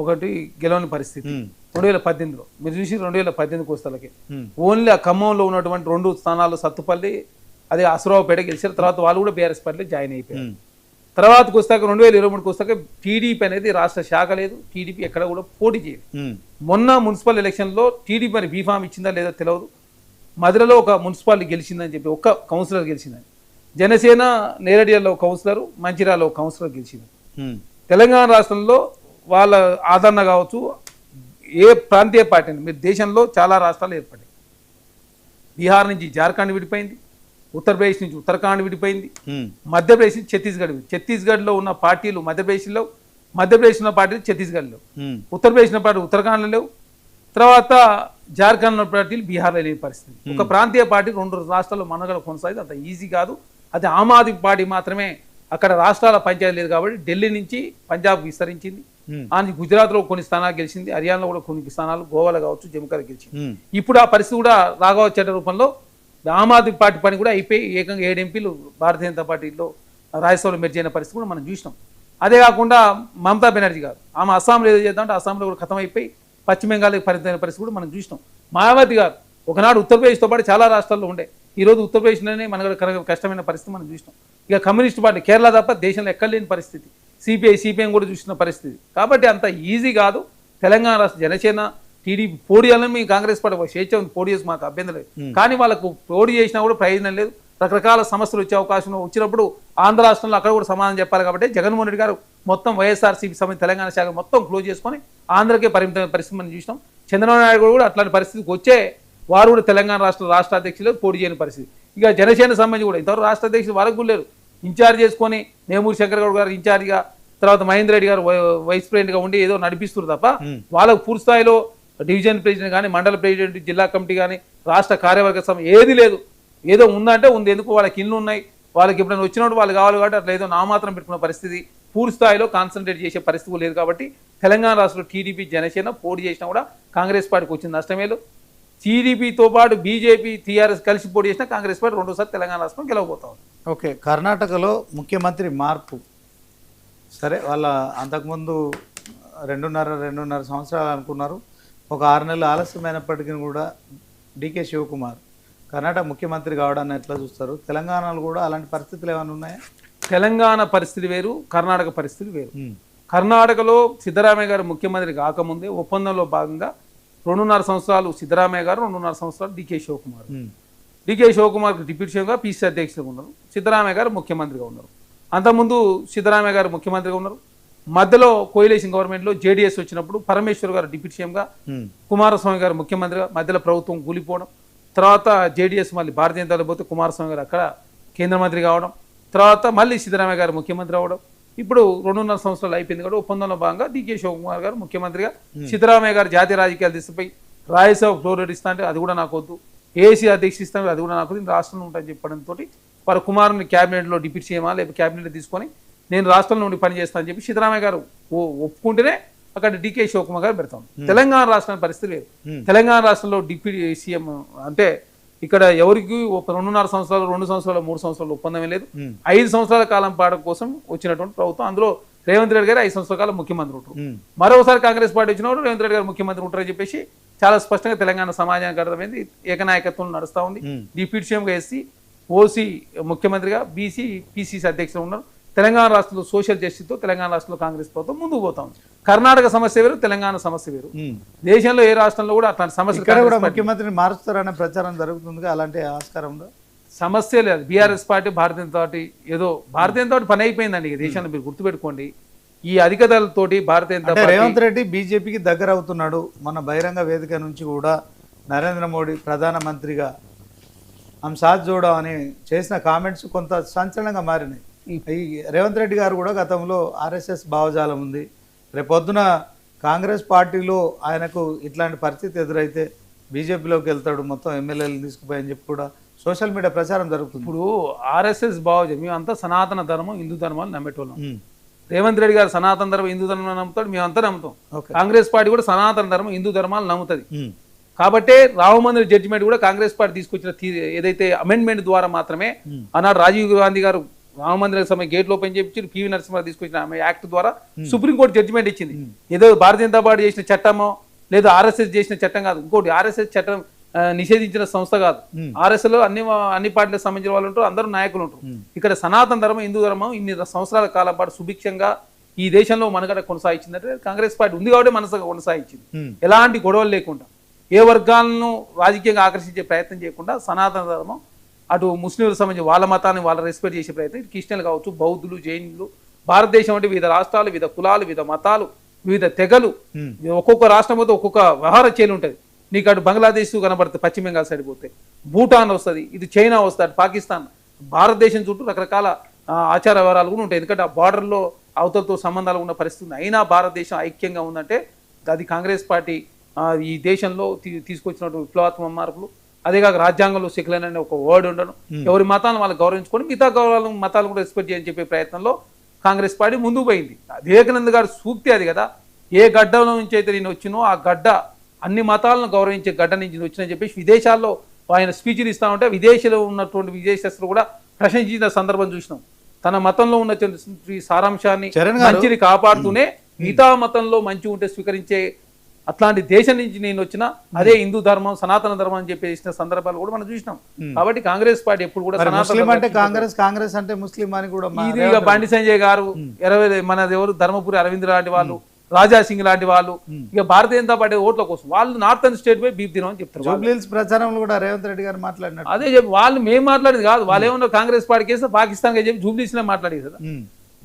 ఒకటి గెలవని పరిస్థితి. 2018లో మీరు చూసి 2018 వస్తలకి ఓన్లీ ఆ ఖమ్మంలో ఉన్నటువంటి 2 స్థానాలు సత్తుపల్లి అదే అసురావుపేట గెలిచారు. తర్వాత వాళ్ళు కూడా బీఆర్ఎస్ పార్టీలో జాయిన్ అయిపోయారు. తర్వాతకు వస్తాక 2023కి వస్తాక టీడీపీ అనేది రాష్ట్ర శాఖ లేదు, టీడీపీ ఎక్కడ కూడా పోటీ చేయదు. మొన్న మున్సిపల్ ఎలక్షన్లో టీడీపీ మరి బీఫామ్ ఇచ్చిందా లేదా తెలియదు, మధురలో ఒక మున్సిపాలిటీ గెలిచిందని చెప్పి ఒక్క కౌన్సిలర్ గెలిచిందని, జనసేన నేరడియాలో కౌన్సిలర్, మంచిర్యాలలో కౌన్సిలర్ గెలిచింది. తెలంగాణ రాష్ట్రంలో వాళ్ళ ఆదరణ కావచ్చు, ఏ ప్రాంతీయ పార్టీని మీరు దేశంలో చాలా రాష్ట్రాలు ఏర్పడ్డాయి. బీహార్ నుంచి జార్ఖండ్ విడిపోయింది, ఉత్తరప్రదేశ్ నుంచి ఉత్తరాఖండ్ విడిపోయింది, మధ్యప్రదేశ్ నుంచి ఛత్తీస్గఢ్. ఛత్తీస్గఢ్లో ఉన్న పార్టీలు మధ్యప్రదేశ్లో, మధ్యప్రదేశ్ ఉన్న పార్టీలు ఛత్తీస్గఢ్లో, ఉత్తరప్రదేశ్ ఉన్న పార్టీ ఉత్తరాఖండ్లో లేవు, తర్వాత జార్ఖండ్ ఉన్న పార్టీలు బీహార్లో లేని పరిస్థితి. ఒక ప్రాంతీయ పార్టీ 2 రాష్ట్రాల్లో మనగడ కొనసాగింది, అంత ఈజీ కాదు. అది ఆమ్ ఆద్మీ పార్టీ మాత్రమే అక్కడ రాష్ట్రాల పంచాయతీ లేదు కాబట్టి ఢిల్లీ నుంచి పంజాబ్ విస్తరించింది, అని గుజరాత్లో కొన్ని స్థానాలు గెలిచింది, హర్యానాలో కూడా కొన్ని స్థానాలు, గోవాలో కావచ్చు, జమ్మూకాలో గెలిచింది. ఇప్పుడు ఆ పరిస్థితి కూడా రాఘవ చట్ట రూపంలో ఆమ్ ఆద్మీ పార్టీ పని కూడా అయిపోయి ఏకంగా 7 ఎంపీలు భారతీయ జనతా పార్టీలో రాజ్యసభలో మెర్జ్ అయిన పరిస్థితి కూడా మనం చూసినాం. అదే కాకుండా మమతా బెనర్జీ గారు ఆమె అస్సాంలో ఏదో చేద్దామంటే అస్సాంలో కూడా ఖతం అయిపోయి పశ్చిమ బెంగాల్కి పరిమితమైన పరిస్థితి కూడా మనం చూసినాం. మాయావతి గారు ఒకనాడు ఉత్తరప్రదేశ్తో పాటు చాలా రాష్ట్రాల్లో ఉండే, ఈరోజు ఉత్తరప్రదేశ్లోనే మనకు కష్టమైన పరిస్థితి మనం చూసినాం. ఇక కమ్యూనిస్ట్ పార్టీ కేరళ తప్ప దేశంలో ఎక్కడ లేని పరిస్థితి, సిపిఐఎం కూడా చూసిన పరిస్థితి. కాబట్టి అంత ఈజీ కాదు. తెలంగాణ రాష్ట్ర జనసేన టీడీపీ పోటీ చేయాలని మీ కాంగ్రెస్ పార్టీ స్వేచ్ఛ ఉంది, పోటీ చేసి మాకు అభ్యంతరం లేదు. కానీ వాళ్ళకు పోటీ చేసినా కూడా ప్రయోజనం లేదు. రకరకాల సమస్యలు వచ్చే అవకాశం వచ్చినప్పుడు ఆంధ్ర రాష్ట్రంలో అక్కడ కూడా సమాధానం చెప్పాలి. కాబట్టి జగన్మోహన్ రెడ్డి గారు మొత్తం వైఎస్ఆర్సీపీ సమితి తెలంగాణ శాఖ మొత్తం క్లోజ్ చేసుకొని ఆంధ్రకే పరిమితమైన పరిస్థితి మనం చూసినాం. చంద్రబాబు నాయుడు కూడా అట్లాంటి పరిస్థితికి వచ్చే వారు కూడా తెలంగాణ రాష్ట్ర అధ్యక్షులు పోటీ చేయని పరిస్థితి. ఇక జనసేన సంబంధించి కూడా ఇంతవరకు రాష్ట్ర అధ్యక్షులు వరకు లేరు, ఇన్ఛార్జ్ చేసుకొని నేమూరి శంకర్ గౌడ్ గారు ఇన్ఛార్జిగా, తర్వాత మహేందర్ రెడ్డి గారు వైస్ ప్రెసిడెంట్గా ఉండి ఏదో నడిపిస్తున్నారు తప్ప వాళ్ళకు పూర్తి స్థాయిలో డివిజన్ ప్రెసిడెంట్ కానీ, మండల ప్రెసిడెంట్, జిల్లా కమిటీ కానీ, రాష్ట్ర కార్యవర్గ సభ ఏది లేదు. ఏదో ఉందంటే ఉంది, ఎందుకు వాళ్ళకి ఇల్లు ఉన్నాయి, వాళ్ళకి ఎప్పుడైనా వచ్చినప్పుడు వాళ్ళు కావాలి కాబట్టి అట్లా ఏదో నామాత్రం పెట్టుకున్న పరిస్థితి, పూర్తి స్థాయిలో కాన్సన్ట్రేట్ చేసే పరిస్థితి లేదు. కాబట్టి తెలంగాణ రాష్ట్రంలో టీడీపీ జనసేన పోటీ చేసినా కూడా కాంగ్రెస్ పార్టీకి వచ్చిన నష్టమేలు. టీడీపీతో పాటు బీజేపీ, టీఆర్ఎస్ కలిసి పోటీ చేసినా కాంగ్రెస్ పార్టీ రెండోసారి తెలంగాణ రాష్ట్రం గెలవబోతా ఉంది. ఓకే, కర్ణాటకలో ముఖ్యమంత్రి మార్పు సరే, వాళ్ళ అంతకుముందు 2.5 సంవత్సరాలు అనుకున్నారు, ఒక 6 నెలలు ఆలస్యమైనప్పటికీ కూడా డికే శివకుమార్ కర్ణాటక ముఖ్యమంత్రి కావడాన్ని ఎట్లా చూస్తారు? తెలంగాణలో కూడా అలాంటి పరిస్థితులు ఏమైనా ఉన్నాయా? తెలంగాణ పరిస్థితి వేరు, కర్ణాటక పరిస్థితి వేరు. కర్ణాటకలో సిద్ధరామయ్య గారు ముఖ్యమంత్రి కాకముందే ఒప్పందంలో భాగంగా 2.5 సంవత్సరాలు సిద్ధరామయ్య గారు, 2.5 సంవత్సరాలు డికే శివకుమార్. డికే శివకుమార్ డిప్యూటీ సీఎంగా పిసిసి అధ్యక్షులుగా ఉన్నారు, సిద్ధరామయ్య గారు ముఖ్యమంత్రిగా ఉన్నారు. అంతకుముందు సిద్ధరామయ్య గారు ముఖ్యమంత్రిగా ఉన్నారు. మధ్యలో కోయిలేషన్ గవర్నమెంట్లో జేడీఎస్ వచ్చినప్పుడు పరమేశ్వర్ గారు డిప్యూటీ సీఎంగా, కుమారస్వామి గారు ముఖ్యమంత్రిగా, మధ్యలో ప్రభుత్వం కూలిపోవడం, తర్వాత జేడీఎస్ మళ్ళీ భారతీయ జనతా పోతే కుమారస్వామి గారు అక్కడ కేంద్ర మంత్రి కావడం, తర్వాత మళ్ళీ సిద్ధరామయ్య గారు ముఖ్యమంత్రి అవ్వడం. ఇప్పుడు 2.5 సంవత్సరాలు అయిపోయింది కాబట్టి ఒప్పందంలో భాగంగా డికే శివకుమార్ గారు ముఖ్యమంత్రిగా, సిద్ధరామయ్య గారు జాతీయ రాజకీయాలు తీసుకుపోయి రాజ్యసభ ఫ్లోర్ ఇస్తా అంటే అది కూడా నాకు వద్దు, ఏసీ అధ్యక్ష ఇస్తాను అది కూడా నాకు వద్దు, రాష్ట్రంలో ఉంటాయని చెప్పడంతో వారు కుమారుని క్యాబినెట్లో డిప్యూటీ సీఎమా లేకపోతే క్యాబినెట్ తీసుకొని నేను రాష్ట్రంలో నుండి పనిచేస్తానని చెప్పి సిద్ధరామయ్య గారు ఒప్పుకుంటేనే అక్కడ డికే శివకుమార్ గారు పెడతాం. తెలంగాణ రాష్ట్రానికి పరిస్థితి లేదు. తెలంగాణ రాష్ట్రంలో డిప్యూటీ సీఎం అంటే ఇక్కడ ఎవరికి ఒక 2.5 సంవత్సరాలు, 2 సంవత్సరాలు, 3 సంవత్సరాలు ఒప్పందమే లేదు. 5 సంవత్సరాల కాలం పాట కోసం వచ్చినటువంటి ప్రభుత్వం. అందులో రేవంత్ రెడ్డి గారు 5 సంవత్సరాల కాలం ముఖ్యమంత్రి ఉంటారు. మరోసారి కాంగ్రెస్ పార్టీ వచ్చినప్పుడు రేవంత్ రెడ్డి గారు ముఖ్యమంత్రి ఉంటారని చెప్పేసి చాలా స్పష్టంగా తెలంగాణ సమాజానికి అర్థమైంది. ఏకనాయకత్వం నడుస్తూ ఉంది. డిప్యూటీ సీఎంగా ఎస్సీ, ఓసీ ముఖ్యమంత్రిగా, బీసీ, పిసిసి అధ్యక్షులు ఉన్నారు. తెలంగాణ రాష్ట్రంలో సోషల్ జస్టిస్తో తెలంగాణ రాష్ట్రంలో కాంగ్రెస్ ప్రభుత్వం ముందుకు పోతా ఉంది. కర్ణాటక సమస్య వేరు, తెలంగాణ సమస్య వేరు. దేశంలో ఏ రాష్ట్రంలో కూడా అట్లాంటి సమస్య ముఖ్యమంత్రిని మారుస్తారనే ప్రచారం జరుగుతుంది, అలాంటి ఆస్కారం సమస్య లేదు. BRS party, Bharatiya Janata party ఏదో భారతీయ జనతా పార్టీ పని అయిపోయిందండి దేశంలో. మీరు గుర్తుపెట్టుకోండి, ఈ అధికారులతోటి భారతీయ జనతా పార్టీ రేవంత్ రెడ్డి బీజేపీకి దగ్గర అవుతున్నాడు. మన బహిరంగ వేదిక నుంచి కూడా నరేంద్ర మోడీ ప్రధానమంత్రిగా హమ్ సాత్ జోడో అని చేసిన కామెంట్స్ కొంత సంచలనంగా మారినాయి. ఈ రేవంత్ రెడ్డి గారు కూడా గతంలో ఆర్ఎస్ఎస్ భావజాలం ఉంది, రేపొద్దున కాంగ్రెస్ పార్టీలో ఆయనకు ఇట్లాంటి పరిస్థితి ఎదురైతే బీజేపీలోకి వెళ్తాడు, మొత్తం ఎమ్మెల్యేలు తీసుకుపోయని చెప్పి కూడా సోషల్ మీడియా ప్రచారం జరుగుతుంది. ఇప్పుడు ఆర్ఎస్ఎస్ భావజాలం, మేము అంతా సనాతన ధర్మం, హిందూ ధర్మాలు నమ్మేటోళ్ళం. రేవంత్ రెడ్డి గారు సనాతన ధర్మం హిందూ ధర్మం నమ్ముతాడు, మేమంతా నమ్ముతాం. కాంగ్రెస్ పార్టీ కూడా సనాతన ధర్మం హిందూ ధర్మాలు నమ్ముతుంది. కాబట్టే రామ మందిర జడ్జిమెంట్ కూడా కాంగ్రెస్ పార్టీ తీసుకొచ్చిన ఏదైతే అమెండ్మెంట్ ద్వారా మాత్రమే ఆనాడు రాజీవ్ గాంధీ గారు రామ మందిర సమయం గేట్లు ఓపెన్ చేయించి పివి నరసింహ తీసుకొచ్చిన ఆమె యాక్ట్ ద్వారా సుప్రీంకోర్టు జడ్జిమెంట్ ఇచ్చింది. ఏదో భారతీయ జనతా పార్టీ చేసిన చట్టమో లేదా ఆర్ఎస్ఎస్ చేసిన చట్టం కాదు. ఇంకోటి ఆర్ఎస్ఎస్ చట్టం నిషేధించిన సంస్థ కాదు. ఆర్ఎస్ఎస్ లో అన్ని పార్టీలకు సంబంధించిన వాళ్ళు ఉంటారు, అందరూ నాయకులు ఉంటారు. ఇక్కడ సనాతన ధర్మం హిందూ ధర్మం ఇన్ని సంవత్సరాల కాలం పాటు సుభిక్షంగా ఈ దేశంలో మనగడ కొనసాగించిందంటే కాంగ్రెస్ పార్టీ ఉంది కాబట్టి మనసుగా కొనసాగించింది. ఎలాంటి గొడవలు లేకుండా ఏ వర్గాలను రాజకీయంగా ఆకర్షించే ప్రయత్నం చేయకుండా సనాతన ధర్మం అటు ముస్లింలకు సంబంధించి వాళ్ళ మతాన్ని వాళ్ళ రెస్పెక్ట్ చేసే ప్రయత్నం, క్రిస్టియన్లు కావచ్చు, బౌద్ధులు, జైనులు, భారతదేశం అంటే వివిధ రాష్ట్రాలు, వివిధ కులాలు, వివిధ మతాలు, వివిధ తెగలు, ఒక్కొక్క రాష్ట్రం పోతే ఒక్కొక్క వ్యవహార శైలి ఉంటుంది. నీకు అటు బంగ్లాదేశ్ కనబడుతుంది, పశ్చిమ బెంగాల్ సైడ్ పోతే భూటాన్ వస్తుంది, ఇది చైనా వస్తుంది, అటు పాకిస్తాన్, భారతదేశం చుట్టూ రకరకాల ఆచార వ్యవహారాలు కూడా ఉంటాయి. ఎందుకంటే ఆ బార్డర్లో అవతలతో సంబంధాలు ఉన్న పరిస్థితి. అయినా భారతదేశం ఐక్యంగా ఉందంటే అది కాంగ్రెస్ పార్టీ ఈ దేశంలో తీసుకొచ్చినటువంటి విప్లవాత్మక మార్పులు. అదేగాక రాజ్యాంగంలో సెక్యులర్ అనే ఒక వర్డ్ ఉండడం, ఎవరి మతాలను వాళ్ళు గౌరవించుకొని మిగతా మతాలను కూడా రెస్పెక్ట్ చేయని చెప్పే ప్రయత్నంలో కాంగ్రెస్ పార్టీ ముందుకు పోయింది. వివేకానంద గారు సూక్తి అది కదా, ఏ గడ్డలో నుంచి అయితే నేను వచ్చినో ఆ గడ్డ అన్ని మతాలను గౌరవించే గడ్డ నుంచి వచ్చినని చెప్పేసి విదేశాల్లో ఆయన స్పీచ్లు ఇస్తా ఉంటే విదేశీలో ఉన్నటువంటి విదేశస్తులు కూడా ప్రశంసించిన సందర్భం చూసినాం. తన మతంలో ఉన్న సారాంశాన్ని మంచిని కాపాడుతూనే మిగతా మతంలో మంచి ఉంటే స్వీకరించే అట్లాంటి దేశం నుంచి నేను వచ్చిన అదే హిందూ ధర్మం సనాతన ధర్మం అని చెప్పేసిన సందర్భాలు కూడా మనం చూసినాం. కాబట్టి కాంగ్రెస్ పార్టీ ఎప్పుడు కూడా కాంగ్రెస్ అంటే ముస్లిం అని కూడా ఇది బండి సంజయ్ గారు, మన ఎవరు ధర్మపురి అరవింద్ లాంటి వాళ్ళు, రాజా సింగ్ లాంటి వాళ్ళు, ఇక భారతీయ జనతా పార్టీ ఓట్ల కోసం వాళ్ళు నార్థన్ స్టేట్ పై బీప్ దినం అని చెప్తారు. ప్రచారంలో కూడా రేవంత్ రెడ్డి గారు మాట్లాడినారు. అదే చెప్పి వాళ్ళు మేము మాట్లాడేది కాదు, వాళ్ళు ఏమన్నా కాంగ్రెస్ పార్టీ కేసు పాకిస్తాన్ చెప్పి జూబ్లీస్ మాట్లాడేది కదా.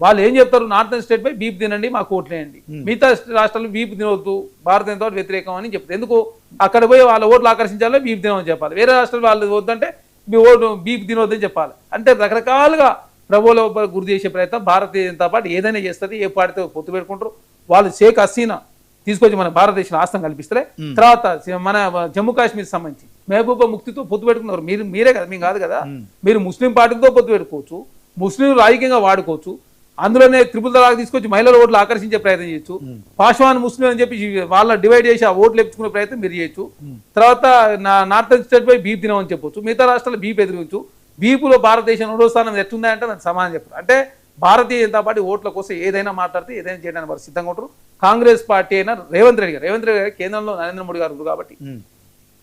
వాళ్ళు ఏం చెప్తారు, నార్థన్ స్టేట్ పై బీప్ తినండి, మాకు ఓట్లేయండి, మిగతా రాష్ట్రాలు బీప్ తినవద్దు, భారతీయ జనతా వ్యతిరేకం అని చెప్తారు. ఎందుకు అక్కడ పోయి వాళ్ళ ఓట్లు ఆకర్షించాలో బీప్ తినమని చెప్పాలి, వేరే రాష్ట్రాలు వాళ్ళు వద్దంటే మీ ఓటు బీప్ తినవద్దని చెప్పాలి. అంటే రకరకాలుగా ప్రభువుల గురి చేసే ప్రయత్నం భారతీయ జనతా పార్టీ ఏదైనా చేస్తుంది. ఏ పార్టీతో పొత్తు పెట్టుకుంటారు. వాళ్ళు షేక్ హసీనా తీసుకొచ్చి మన భారతదేశంలో ఆస్తం కల్పిస్తే తర్వాత మన జమ్మూ కాశ్మీర్ సంబంధించి మహబూబా ముఫ్తీతో పొత్తు పెట్టుకున్నారు. మీరే కదా, మేము కాదు కదా. మీరు ముస్లిం పార్టీతో పొత్తు పెట్టుకోవచ్చు, ముస్లింలు రాజకీయంగా వాడుకోవచ్చు, అందులోనే త్రిపుల్ తలాక్ తీసుకొచ్చి మహిళల ఓట్లు ఆకర్షించే ప్రయత్నం చేయొచ్చు, పాశ్వాన్ ముస్లిం అని చెప్పి వాళ్ళ డివైడ్ చేసి ఆ ఓట్లు ఎప్పుకునే ప్రయత్నం మీరు చేయొచ్చు. తర్వాత నార్థన్ స్టేట్ పై బీప్ దినం అని చెప్పొచ్చు, మిగతా రాష్ట్రాలు బీప్ ఎదుర్కొచ్చు. బీపులో భారతదేశం 2వ స్థానం ఎట్లుందా అంటే నాకు సమానం చెప్పారు. అంటే భారతీయ జనతా పార్టీ ఓట్ల కోసం ఏదైనా మాట్లాడితే ఏదైనా చేయడానికి వారు సిద్ధంగా ఉంటారు. కాంగ్రెస్ పార్టీ అయినా రేవంత్ రెడ్డి గారు కేంద్రంలో నరేంద్ర మోడీ గారు కాబట్టి,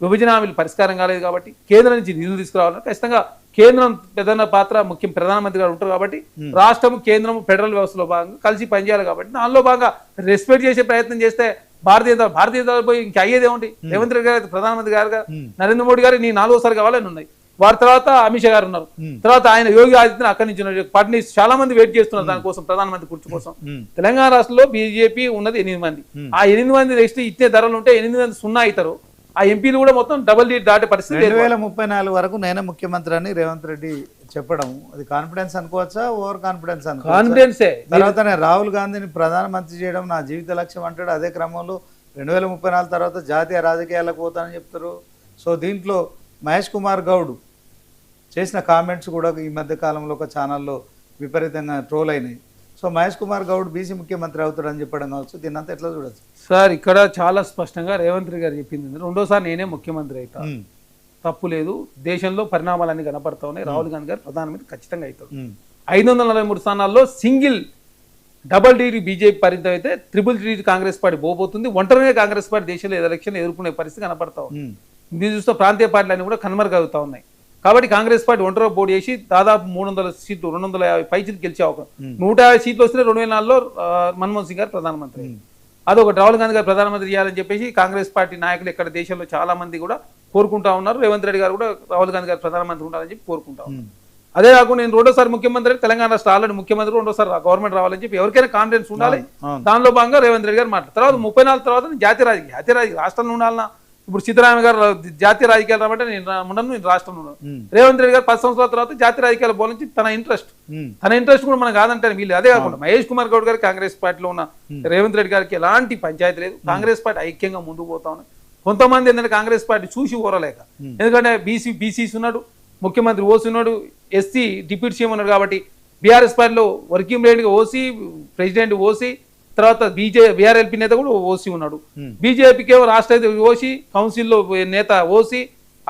విభజన హామీలు పరిష్కారం కాలేదు కాబట్టి, కేంద్రం నుంచి నిధులు తీసుకురావాలని ఖచ్చితంగా కేంద్రం ప్రధాన పాత్ర ముఖ్యం ప్రధానమంత్రి గారు ఉంటారు కాబట్టి, రాష్ట్రం కేంద్రం ఫెడరల్ వ్యవస్థలో భాగంగా కలిసి పనిచేయాలి కాబట్టి దానిలో భాగంగా రెస్పెక్ట్ చేసే ప్రయత్నం చేస్తే భారతీయ జనతా పోయి ఇంకా అయ్యేది ఏమిటి? రేవంత్ రెడ్డి గారు ప్రధానమంత్రి గారుగా, నరేంద్ర మోడీ గారు నీ 4వసారి కావాలని ఉన్నాయి. వారి తర్వాత అమిత్ షా గారు ఉన్నారు, తర్వాత ఆయన యోగి ఆదిత్యనాథ్ అక్కడి నుంచి ఉన్నారు. పార్టీని చాలా మంది వెయిట్ చేస్తున్నారు దానికోసం, ప్రధానమంత్రి కుర్చీ కోసం. తెలంగాణ రాష్ట్రంలో బీజేపీ ఉన్నది 8 మంది. ఆ 8 మంది నెక్స్ట్ ఇచ్చే ధరలు ఉంటే 8 మంది 0 అవుతారు. ఆ ఎంపీలు కూడా మొత్తం డబుల్ డీట్ దాటే పరిస్థితి. 2034 వరకు నేనే ముఖ్యమంత్రి అని రేవంత్ రెడ్డి చెప్పడం, అది కాన్ఫిడెన్స్ అనుకోవచ్చా, ఓవర్ కాన్ఫిడెన్స్ అనుకోవచ్చా? కాన్ఫిడెన్సే. తర్వాత రాహుల్ గాంధీని ప్రధానమంత్రి చేయడం నా జీవిత లక్ష్యం అంటాడు. అదే క్రమంలో 2034 తర్వాత జాతీయ రాజకీయాలకు పోతానని చెప్తారు. సో దీంట్లో మహేష్ కుమార్ గౌడ్ చేసిన కామెంట్స్ కూడా ఈ మధ్య కాలంలో ఒక ఛానల్లో విపరీతంగా ట్రోల్ అయినాయి. సో మహేష్ కుమార్ గౌడ్ బీసీ ముఖ్యమంత్రి అవుతాడని చెప్పడం కావచ్చు, దీన్నంతా ఎట్లా చూడొచ్చు? సార్ ఇక్కడ చాలా స్పష్టంగా రేవంత్ రెడ్డి గారు చెప్పింది 2వసారి నేనే ముఖ్యమంత్రి అవుతా, తప్పు లేదు, దేశంలో పరిణామాలన్నీ కనపడతా ఉన్నాయి, రాహుల్ గాంధీ గారు ప్రధానమంత్రి ఖచ్చితంగా అవుతాడు. 543 స్థానాల్లో సింగిల్ డబల్ డీటీ బీజేపీ పరిమితం అయితే ట్రిపుల్ డీటీ కాంగ్రెస్ పార్టీ పోబోతుంది. ఒంటరిగా కాంగ్రెస్ పార్టీ దేశంలో ఎలక్షన్ ఎదుర్కొనే పరిస్థితి కనపడతా ఉంది. మీరు చూస్తే ప్రాంతీయ పార్టీలన్నీ కూడా కనుమరుగవుతా ఉన్నాయి. కాబట్టి కాంగ్రెస్ పార్టీ ఒంటరిగా పోటీ చేసి దాదాపు 300 సీట్లు 250 పైచీలు గెలిచే అవకాశం. 150 సీట్లు వస్తే 2004లో మన్మోహన్ సింగ్ గారు ప్రధానమంత్రి. అదొక రాహుల్ గాంధీ గారు ప్రధానమంత్రి చేయాలని చెప్పేసి కాంగ్రెస్ పార్టీ నాయకులు ఇక్కడ దేశంలో చాలా మంది కూడా కోరుకుంటా ఉన్నారు. రేవంత్ రెడ్డి గారు కూడా రాహుల్ గాంధీ గారు ప్రధానమంత్రి ఉండాలని చెప్పి కోరుకుంటా ఉన్నారు. అదే కాకుండా నేను 2వసారి ముఖ్యమంత్రి, తెలంగాణ రాష్ట్ర ఆల్రెడీ ముఖ్యమంత్రి, 2వసారి గవర్నమెంట్ రావాలని చెప్పి ఎవరికైనా కాన్ఫిడెన్స్ ఉండాలి. దానిలో భాగంగా రేవంత్ రెడ్డి గారు మాట్లాడారు. తర్వాత 34 తర్వాత జాతీయ రాజకీయ రాష్ట్రంలో ఉండాలన్నా. ఇప్పుడు సిద్ధరామయ్య గారు జాతీయ రాజకీయాలు రాబట్టే నేను ఉండను, నేను రాష్ట్రంలో ఉన్నాను. రేవంత్ రెడ్డి గారు 10 సంవత్సరాల తర్వాత జాతీయ రాజకీయాలు పోలించి తన ఇంట్రెస్ట్ కూడా మనం కాదంటే వీళ్ళు. అదే కాకుండా మహేష్ కుమార్ గౌడ్ గారు కాంగ్రెస్ పార్టీలో ఉన్న రేవంత్ రెడ్డి గారికి ఎలాంటి పంచాయతీ లేదు. కాంగ్రెస్ పార్టీ ఐక్యంగా ముందుకు పోతా ఉన్నాయి. కొంతమంది ఏంటంటే కాంగ్రెస్ పార్టీ చూసి ఓరలేక, ఎందుకంటే బీసీస్ ఉన్నాడు, ముఖ్యమంత్రి ఓసి ఉన్నాడు, ఎస్సీ డిప్యూటీ సీఎం ఉన్నాడు కాబట్టి బీఆర్ఎస్ పార్టీలో వర్కింగ్ ప్రెసిడెంట్గా ఓసీ, ప్రెసిడెంట్ ఓసీ, తర్వాత బీఆర్ఎల్పీ నేత కూడా ఓసీ ఉన్నాడు. బీజేపీకి రాష్ట్ర ఓసీ, కౌన్సిల్లో నేత ఓసీ,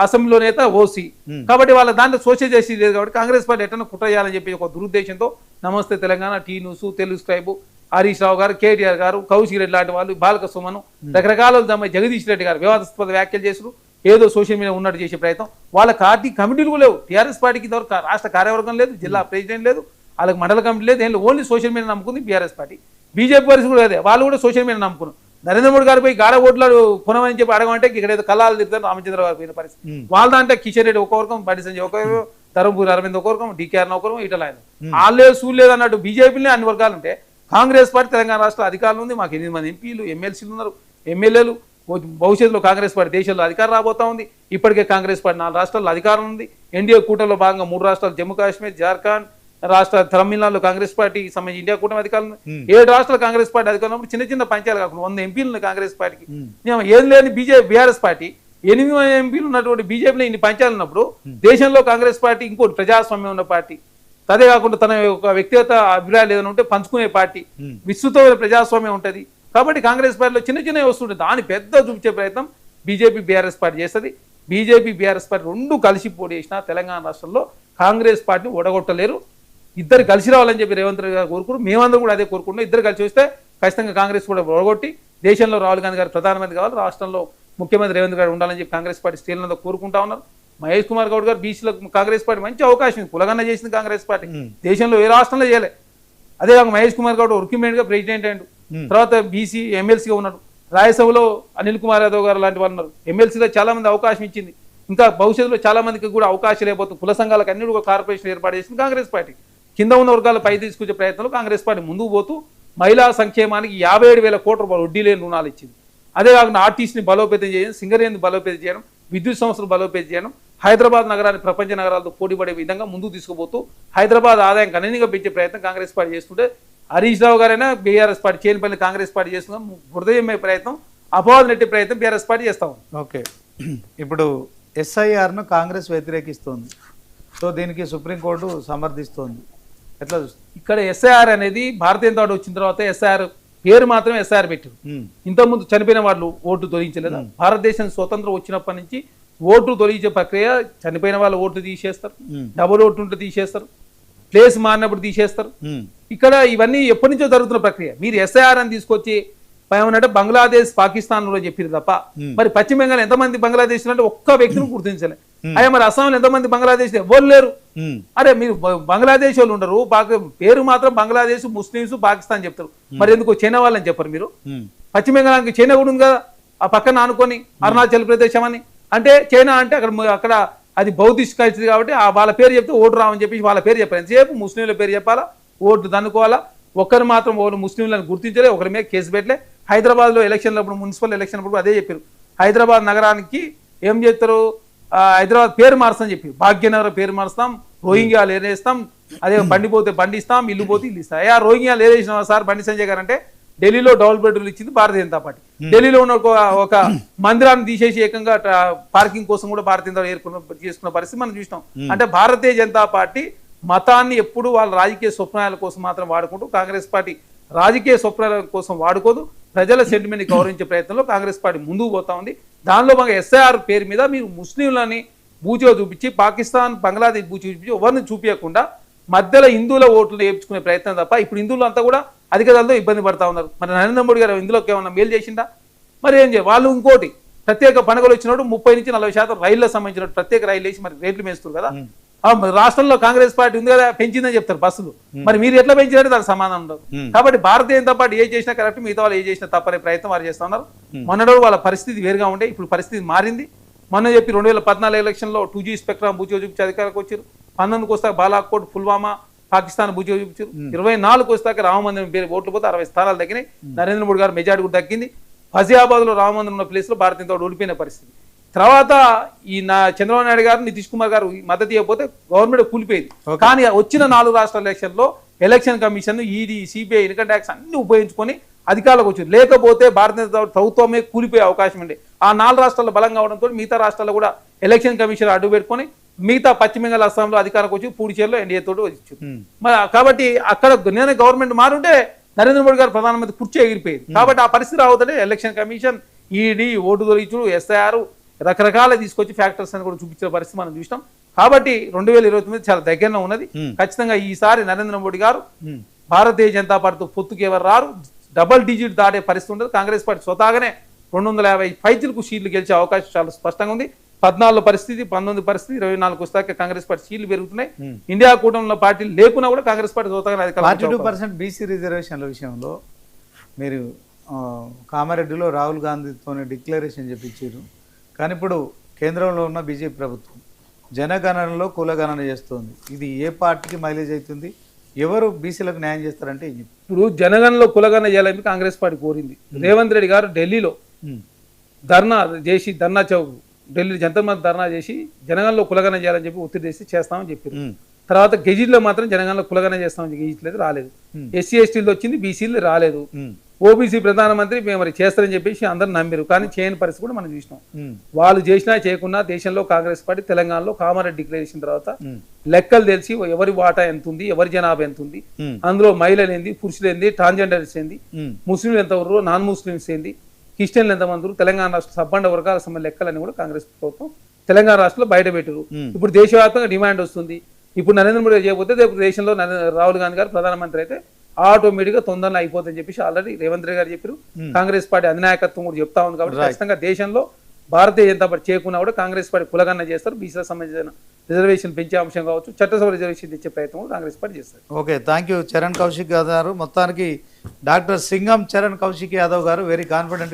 అసెంబ్లీలో నేత ఓసీ. కాబట్టి వాళ్ళ దాంట్లో సోషల్ జస్టిస్ లేదు కాబట్టి కాంగ్రెస్ పార్టీ ఎట్లా కుట్ర చేయాలని చెప్పి ఒక దురుద్దేశంతో Namaste Telangana, T News, Telugu Scribe, Harish Rao గారు, కేటీఆర్ గారు, కౌశిక్ రెడ్డి లాంటి వాళ్ళు, బాలక సుమను, రకరకాల జగదీష్ రెడ్డి గారు వివాదాస్పద వ్యాఖ్యలు చేసారు. ఏదో సోషల్ మీడియా ఉన్నట్టు చేసే ప్రయత్నం. వాళ్ళ పార్టీ కమిటీలు లేవు. టీఆర్ఎస్ పార్టీకి రాష్ట్ర కార్యవర్గం లేదు, జిల్లా ప్రెసిడెంట్ లేదు, వాళ్ళకి మండల కమిటీ లేదు, ఏం ఓన్లీ సోషల్ మీడియా నమ్ముకుంది బీఆర్ఎస్ పార్టీ. బీజేపీ పరిస్థితి కూడా అదే, వాళ్ళు కూడా సోషల్ మీడియా నమ్ముకున్నారు. నరేంద్ర మోడీ గారిపై గాఢ ఓట్లు కొనమని చెప్పి అడగమంటే ఇక్కడ ఏదో కళాలు తిరుగుతారు రామచంద్ర గారు పోయిన పరిస్థితి. వాళ్ళ దాంట్లో కిషన్ రెడ్డి ఒక వర్గం, బండి సంజయ్ ఒక వర్గం, ధర్మపురి అరవింద్ ఒక వర్గం, డికేఆర్ ఒక వర్గం, ఇట్లా ఆయన వాళ్ళే సూలేదు అన్నట్టు బీజేపీలో అన్ని వర్గాలు ఉంటే కాంగ్రెస్ పార్టీ తెలంగాణ రాష్ట్ర అధికారులు ఉంది. మాకు 8 మంది ఎంపీలు, ఎమ్మెల్సీలు ఉన్నారు, ఎమ్మెల్యేలు. భవిష్యత్తులో కాంగ్రెస్ పార్టీ దేశంలో అధికారం రాబోతా ఉంది. ఇప్పటికే కాంగ్రెస్ పార్టీ 4 రాష్ట్రాల్లో అధికారం ఉంది. ఎన్డీఏ కూటమిలో భాగంగా 3 రాష్ట్రాలు జమ్మూ కాశ్మీర్, జార్ఖండ్ రాష్ట్ర, తమిళనాడులో కాంగ్రెస్ పార్టీకి సంబంధించి ఇండియా కూటమి అధికారులు 7 రాష్ట్రాల కాంగ్రెస్ పార్టీ అధికారులు ఉన్నప్పుడు చిన్న చిన్న పంచాయలు కాకుండా 100 ఎంపీలు కాంగ్రెస్ పార్టీకి. ఏం లేని బీఆర్ఎస్ పార్టీ 8 ఎంపీలు ఉన్నటువంటి బీజేపీలో ఇన్ని పంచాయలు ఉన్నప్పుడు దేశంలో కాంగ్రెస్ పార్టీ ఇంకోటి ప్రజాస్వామ్యం ఉన్న పార్టీ, అదే కాకుండా తన యొక్క వ్యక్తిగత అభిప్రాయాలు ఏదైనా ఉంటే పంచుకునే పార్టీ, విస్తృతమైన ప్రజాస్వామ్యం ఉంటుంది. కాబట్టి కాంగ్రెస్ పార్టీలో చిన్న చిన్నవి వస్తుంటాయి. దాన్ని పెద్ద చూపించే ప్రయత్నం బీజేపీ బీఆర్ఎస్ పార్టీ చేస్తుంది. బీజేపీ బీఆర్ఎస్ పార్టీ 2 కలిసి పోటీ చేసినా తెలంగాణ రాష్ట్రంలో కాంగ్రెస్ పార్టీని ఓడగొట్టలేరు. ఇద్దరు కలిసి రావాలని చెప్పి రేవంత్ రెడ్డి గారు కోరుకుంటారు. మేమందరం కూడా అదే కోరుకుంటున్నాం. ఇద్దరు కలిసి వస్తే ఖచ్చితంగా కాంగ్రెస్ కూడా ఓడగొట్టి దేశంలో రాహుల్ గాంధీ గారు ప్రధానమంత్రి కావాలి, రాష్ట్రంలో ముఖ్యమంత్రి రేవంత్ గారు ఉండాలని చెప్పి కాంగ్రెస్ పార్టీ శ్రేణులంతా కోరుకుంటా ఉన్నారు. మహేష్ కుమార్ గౌడ్ గారు బీసీలకు కాంగ్రెస్ పార్టీ మంచి అవకాశం కులగన్న చేసింది కాంగ్రెస్ పార్టీ, దేశంలో ఏ రాష్ట్రంలో చేయలే. అదే కాక మహేష్ కుమార్ గౌడ్ వర్కింగ్ ప్రెసిడెంట్ అయ్యాడు, తర్వాత బీసీ ఎమ్మెల్సీగా ఉన్నాడు. రాజ్యసభలో అనిల్ కుమార్ యాదవ్ గారు లాంటి వాళ్ళు ఉన్నారు. ఎమ్మెల్సీలో చాలా మంది అవకాశం ఇచ్చింది. ఇంకా భవిష్యత్తులో చాలా మందికి కూడా అవకాశం లేకపోతుంది. కుల సంఘాలకు అన్ని కూడా కార్పొరేషన్ ఏర్పాటు చేసింది కాంగ్రెస్ పార్టీ. కింద ఉన్న వర్గాలు పై తీసుకొచ్చే ప్రయత్నంలో కాంగ్రెస్ పార్టీ ముందుకు పోతూ మహిళా సంక్షేమానికి 57,000 కోట్ల రూపాయలు వడ్డీ లేని రుణాలు ఇచ్చింది. అదే కాకుండా ఆర్టీసీని బలోపేతం చేయడం, సింగరేణిని బలోపేతం చేయడం, విద్యుత్ సంస్థలు బలోపేతం చేయడం, హైదరాబాద్ నగరాన్ని ప్రపంచ నగరాలతో పోటీపడే విధంగా ముందుకు తీసుకుపోతూ హైదరాబాద్ ఆదాయం గణనీయంగా పెంచే ప్రయత్నం కాంగ్రెస్ పార్టీ చేస్తుంటే హరీష్ రావు గారైనా బీఆర్ఎస్ పార్టీ చేయని కాంగ్రెస్ పార్టీ చేస్తున్నాం. హృదయమే ప్రయత్నం, అపవాదం నెట్టే ప్రయత్నం బీఆర్ఎస్ పార్టీ చేస్తా ఉంది. ఓకే, ఇప్పుడు ఎస్ఐఆర్ను కాంగ్రెస్ వ్యతిరేకిస్తోంది. సో దీనికి సుప్రీంకోర్టు సమర్థిస్తోంది. ఎట్లా చూస్తుంది? ఇక్కడ ఎస్ఐఆర్ అనేది భారతీయ జనతా పార్టీ వచ్చిన తర్వాత ఎస్ఐఆర్ పేరు మాత్రమే ఎస్ఐఆర్ పెట్టారు. ఇంతకుముందు చనిపోయిన వాళ్ళు ఓటు తొలగించలేదు. భారతదేశం స్వతంత్రం వచ్చినప్పటి నుంచి ఓటు తొలగించే ప్రక్రియ, చనిపోయిన వాళ్ళు ఓటు తీసేస్తారు, డబుల్ ఓటు ఉంటే తీసేస్తారు, ప్లేస్ మారినప్పుడు తీసేస్తారు. ఇక్కడ ఇవన్నీ ఎప్పటి నుంచో జరుగుతున్న ప్రక్రియ. మీరు ఎస్ఐఆర్ అని తీసుకొచ్చి ఏమన్నట్టు బంగ్లాదేశ్, పాకిస్తాన్ లో చెప్పారు తప్ప మరి పశ్చిమ బెంగాల్ ఎంతమంది బంగ్లాదేశ్ అంటే ఒక్క వ్యక్తిని గుర్తించలే. అయ్యా మరి అస్సాంలో ఎంతమంది బంగ్లాదేశ్ ఎవరు లేరు. అరే మీరు బంగ్లాదేశ్ వాళ్ళు ఉండరు, పేరు మాత్రం బంగ్లాదేశ్, ముస్లింస్, పాకిస్తాన్ చెప్తారు. మరి ఎందుకు చైనా వాళ్ళని చెప్పరు మీరు? పశ్చిమ బెంగాల్కి చైనా కూడా ఉంది కదా ఆ పక్కన ఆనుకొని, అరుణాచల్ ప్రదేశం అని. అంటే చైనా అంటే అక్కడ అది బౌద్ధిస్ట్ కల్చర్ కాబట్టి వాళ్ళ పేరు చెప్తే ఓటు రావని చెప్పి వాళ్ళ పేరు చెప్పారు. ఎంతసేపు ముస్లింల పేరు చెప్పాలా, ఓటు దన్నుకోవాలా. ఒకరు మాత్రం ఓటు ముస్లింలను గుర్తించలే, ఒకరి మీద కేసు పెట్టలే. హైదరాబాద్లో ఎలక్షన్లప్పుడు, మున్సిపల్ ఎలక్షన్ అప్పుడు అదే చెప్పారు. హైదరాబాద్ నగరానికి ఏం చేస్తారు, హైదరాబాద్ పేరు మారుస్తామని చెప్పి భాగ్యనగర్ పేరు మారుస్తాం, రోహింగ్యాలు ఏరేస్తాం, అదే బండి పోతే బండి ఇస్తాం, ఇల్లు పోతే ఇల్లు ఇస్తాం. ఆ రోహింగ్యాలు ఏరేసిన సార్ బండి సంజయ్ గారు అంటే ఢిల్లీలో డబుల్ బెడ్రూమ్లు ఇచ్చింది భారతీయ జనతా పార్టీ. ఢిల్లీలో ఉన్న ఒక మందిరాన్ని తీసేసి ఏకంగా పార్కింగ్ కోసం కూడా భారతీయ జనతా చేసుకున్న పరిస్థితి మనం చూసినాం. అంటే భారతీయ జనతా పార్టీ మతాన్ని ఎప్పుడు వాళ్ళ రాజకీయ స్వప్నాల కోసం మాత్రం వాడుకుంటూ, కాంగ్రెస్ పార్టీ రాజకీయ స్వప్నాల కోసం వాడుకోదు. ప్రజల సెంటిమెంట్ని గౌరవించే ప్రయత్నంలో కాంగ్రెస్ పార్టీ ముందుకు పోతా ఉంది. దానిలో భాగంగా ఎస్ఐఆర్ పేరు మీద మీరు ముస్లింలని బూచిగా చూపించి, పాకిస్తాన్, బంగ్లాదేశ్ బూచి చూపించి ఎవరిని చూపించకుండా మధ్యలో హిందువుల ఓట్లు వేయించుకునే ప్రయత్నం తప్ప ఇప్పుడు హిందువులు అంతా కూడా అధిక దళతో ఇబ్బంది పడతా ఉన్నారు. మరి నరేంద్ర మోడీ గారు ఇందులోకి ఏమన్నా మేలు చేసిందా? మరి ఏం చేయాలి? వాళ్ళు ఇంకోటి ప్రత్యేక పండుగలు వచ్చినప్పుడు 30 నుంచి 40% రైళ్లకు సంబంధించిన ప్రత్యేక రైలు వేసి మరి రేట్లు వేస్తారు కదా. రాష్ట్రంలో కాంగ్రెస్ పార్టీ ఉంది కదా పెంచిందని చెప్తారు బస్సులు, మరి మీరు ఎట్లా పెంచారంటే దానికి సమాధానం ఉండదు. కాబట్టి భారతీయ జనతా పార్టీ ఏ చేసినా కరెక్ట్, మిగతా వాళ్ళు ఏ చేసినా తప్పనే ప్రయత్నం వారు చేస్తా ఉన్నారు. మొన్నటి వాళ్ళ పరిస్థితి వేరుగా ఉండే, ఇప్పుడు పరిస్థితి మారింది. మొన్న చెప్పి 2014 ఎలక్షన్లో 2G స్పెక్ట్రమ్ బూచిగా చూపించి అధికారికి వచ్చారు. 19కు వస్తాక బాలాకోట్, పుల్వామా, పాకిస్తాన్ బూచిగా చూపించారు. 24కు వస్తాక రామమందిరం పేరు ఓట్లు పోతే 60 స్థానాలు తగ్గినాయి. నరేంద్ర మోడీ గారు మెజార్టీ కూడా తగ్గింది. ఫజియాబాద్ లో రామమందిరం ఉన్న ప్లేస్ లో భారతీయ జనతా పార్టీ ఓడిపోయిన పరిస్థితి. తర్వాత ఈ చంద్రబాబు నాయుడు గారు, నితీష్ కుమార్ గారు మద్దతు ఇవ్వకపోతే గవర్నమెంట్ కూలిపోయింది. కానీ వచ్చిన 4 రాష్ట్రాల ఎలక్షన్ లో election commission, ED, CBI, income tax అన్ని ఉపయోగించుకొని అధికారులకు వచ్చింది. లేకపోతే భారతీయ జనతా పార్టీ ప్రభుత్వమే కూలిపోయే అవకాశం ఉండే. ఆ 4 రాష్ట్రాల్లో బలంగా అవడంతో మిగతా రాష్ట్రాల్లో కూడా ఎలక్షన్ కమిషన్ అడ్డు పెట్టుకొని మిగతా పశ్చిమ బెంగాల్ అస్సాంలో అధికారంకి వచ్చి పూడిచేరులో ఎన్డీఏ తోటి వచ్చి మరి కాబట్టి అక్కడ నేను గవర్నమెంట్ మారుంటే నరేంద్ర మోడీ గారు ప్రధానమంత్రి కుర్చీ ఎగిరిపోయింది. కాబట్టి ఆ పరిస్థితి రావద్దంటే ఎలక్షన్ కమిషన్, ఈడీ, ఓటు తొలగించుడు, SIR రకరకాల తీసుకొచ్చి ఫ్యాక్టర్స్ అని కూడా చూపించిన పరిస్థితి మనం చూసినాం. కాబట్టి 2029 చాలా దగ్గరలో ఉన్నది. ఖచ్చితంగా ఈసారి నరేంద్ర మోడీ గారు భారతీయ జనతా పార్టీతో పొత్తుకు ఎవరు రారు, డబల్ డిజిట్ దాటే పరిస్థితి ఉండదు. కాంగ్రెస్ పార్టీ స్వతహాగానే 250 పైచిలకు సీట్లు గెలిచే అవకాశం చాలా స్పష్టంగా ఉంది. 14 పరిస్థితి, 19 పరిస్థితి, 24 వస్తాక కాంగ్రెస్ పార్టీ సీట్లు పెరుగుతున్నాయి. ఇండియా కూటమిలో పార్టీలు లేకున్నా కూడా కాంగ్రెస్ పార్టీ స్వతహాగా 42% బీసీ రిజర్వేషన్ల విషయంలో మీరు కామారెడ్డిలో రాహుల్ గాంధీతో డిక్లరేషన్ చెప్పించారు. కానీ ఇప్పుడు కేంద్రంలో ఉన్న బీజేపీ ప్రభుత్వం జనగణనలో కులగణన చేస్తుంది. ఇది ఏ పార్టీకి మైలేజ్ అవుతుంది? ఎవరు బీసీలకు న్యాయం చేస్తారంటే ఏం చెప్తారు? ఇప్పుడు జనగణనలో కులగణన చేయాలని కాంగ్రెస్ పార్టీ కోరింది. రేవంత్ రెడ్డి గారు ఢిల్లీలో ధర్నా చేసి, ధర్నా చౌక్ ఢిల్లీ జంతర్ మంతర్ ధర్నా చేసి జనగణనలో కులగణన చేయాలని చెప్పి ఒత్తిడి చేసి చేస్తామని చెప్పారు. తర్వాత గెజిట్లో మాత్రం జనగణనలో కులగణన చేస్తామని గెజిట్ లేదు, రాలేదు. SC STలో వచ్చింది, బీసీలు రాలేదు. ఓబీసీ ప్రధానమంత్రి మేము మరి చేస్తారని చెప్పేసి అందరూ నమ్మారు. కానీ చేయని పరిస్థితి కూడా మనం చూసినాం. వాళ్ళు చేసినా చేయకున్నా దేశంలో కాంగ్రెస్ పార్టీ తెలంగాణలో కామారెడ్డి డిక్లరేషన్ తర్వాత లెక్కలు తెలిసి ఎవరి వాటా ఎంత ఉంది, ఎవరి జనాభా ఎంత ఉంది, అందులో మహిళలు ఏంది, పురుషులు ఏంది, ట్రాన్స్జెండర్స్ ఏంది, ముస్లింలు ఎంత ఉన్నారు, నాన్ ముస్లిమ్స్ ఏంది, క్రిస్టియన్లు ఎంతమంది ఉన్నారు, తెలంగాణ రాష్ట్ర సబ్బండ వర్గాల సంబంధ లెక్కలని కూడా కాంగ్రెస్ ప్రభుత్వం తెలంగాణ రాష్ట్రంలో బయట పెట్టారు. ఇప్పుడు దేశవ్యాప్తంగా డిమాండ్ వస్తుంది. ఇప్పుడు నరేంద్ర మోడీ చేయకపోతే దేశంలో రాహుల్ గాంధీ గారు ప్రధానమంత్రి అయితే ఆటోమేటిక్గా తొందరలో అయిపోతుందని చెప్పేసి ఆల్రెడీ రేవంత్ రెడ్డి గారు చెప్పారు. కాంగ్రెస్ పార్టీ అధినాయకత్వం కూడా చెప్తా ఉంది. కాబట్టి ఖచ్చితంగా దేశంలో భారతీయ జనతా పార్టీ చేయకున్నా కూడా కాంగ్రెస్ పార్టీ కులగణన చేస్తారు. బీసీలకు సంబంధించిన రిజర్వేషన్ పెంచే అంశం కావచ్చు, చట్టసభ రిజర్వేషన్ తెచ్చే ప్రయత్నం కూడా కాంగ్రెస్ పార్టీ చేస్తారు. Okay, thank you Charan Kaushik గారు. మొత్తానికి డాక్టర్ సింగం చరణ్ కౌశిక్ యాదవ్ గారు వెరీ కాన్ఫిడెంట్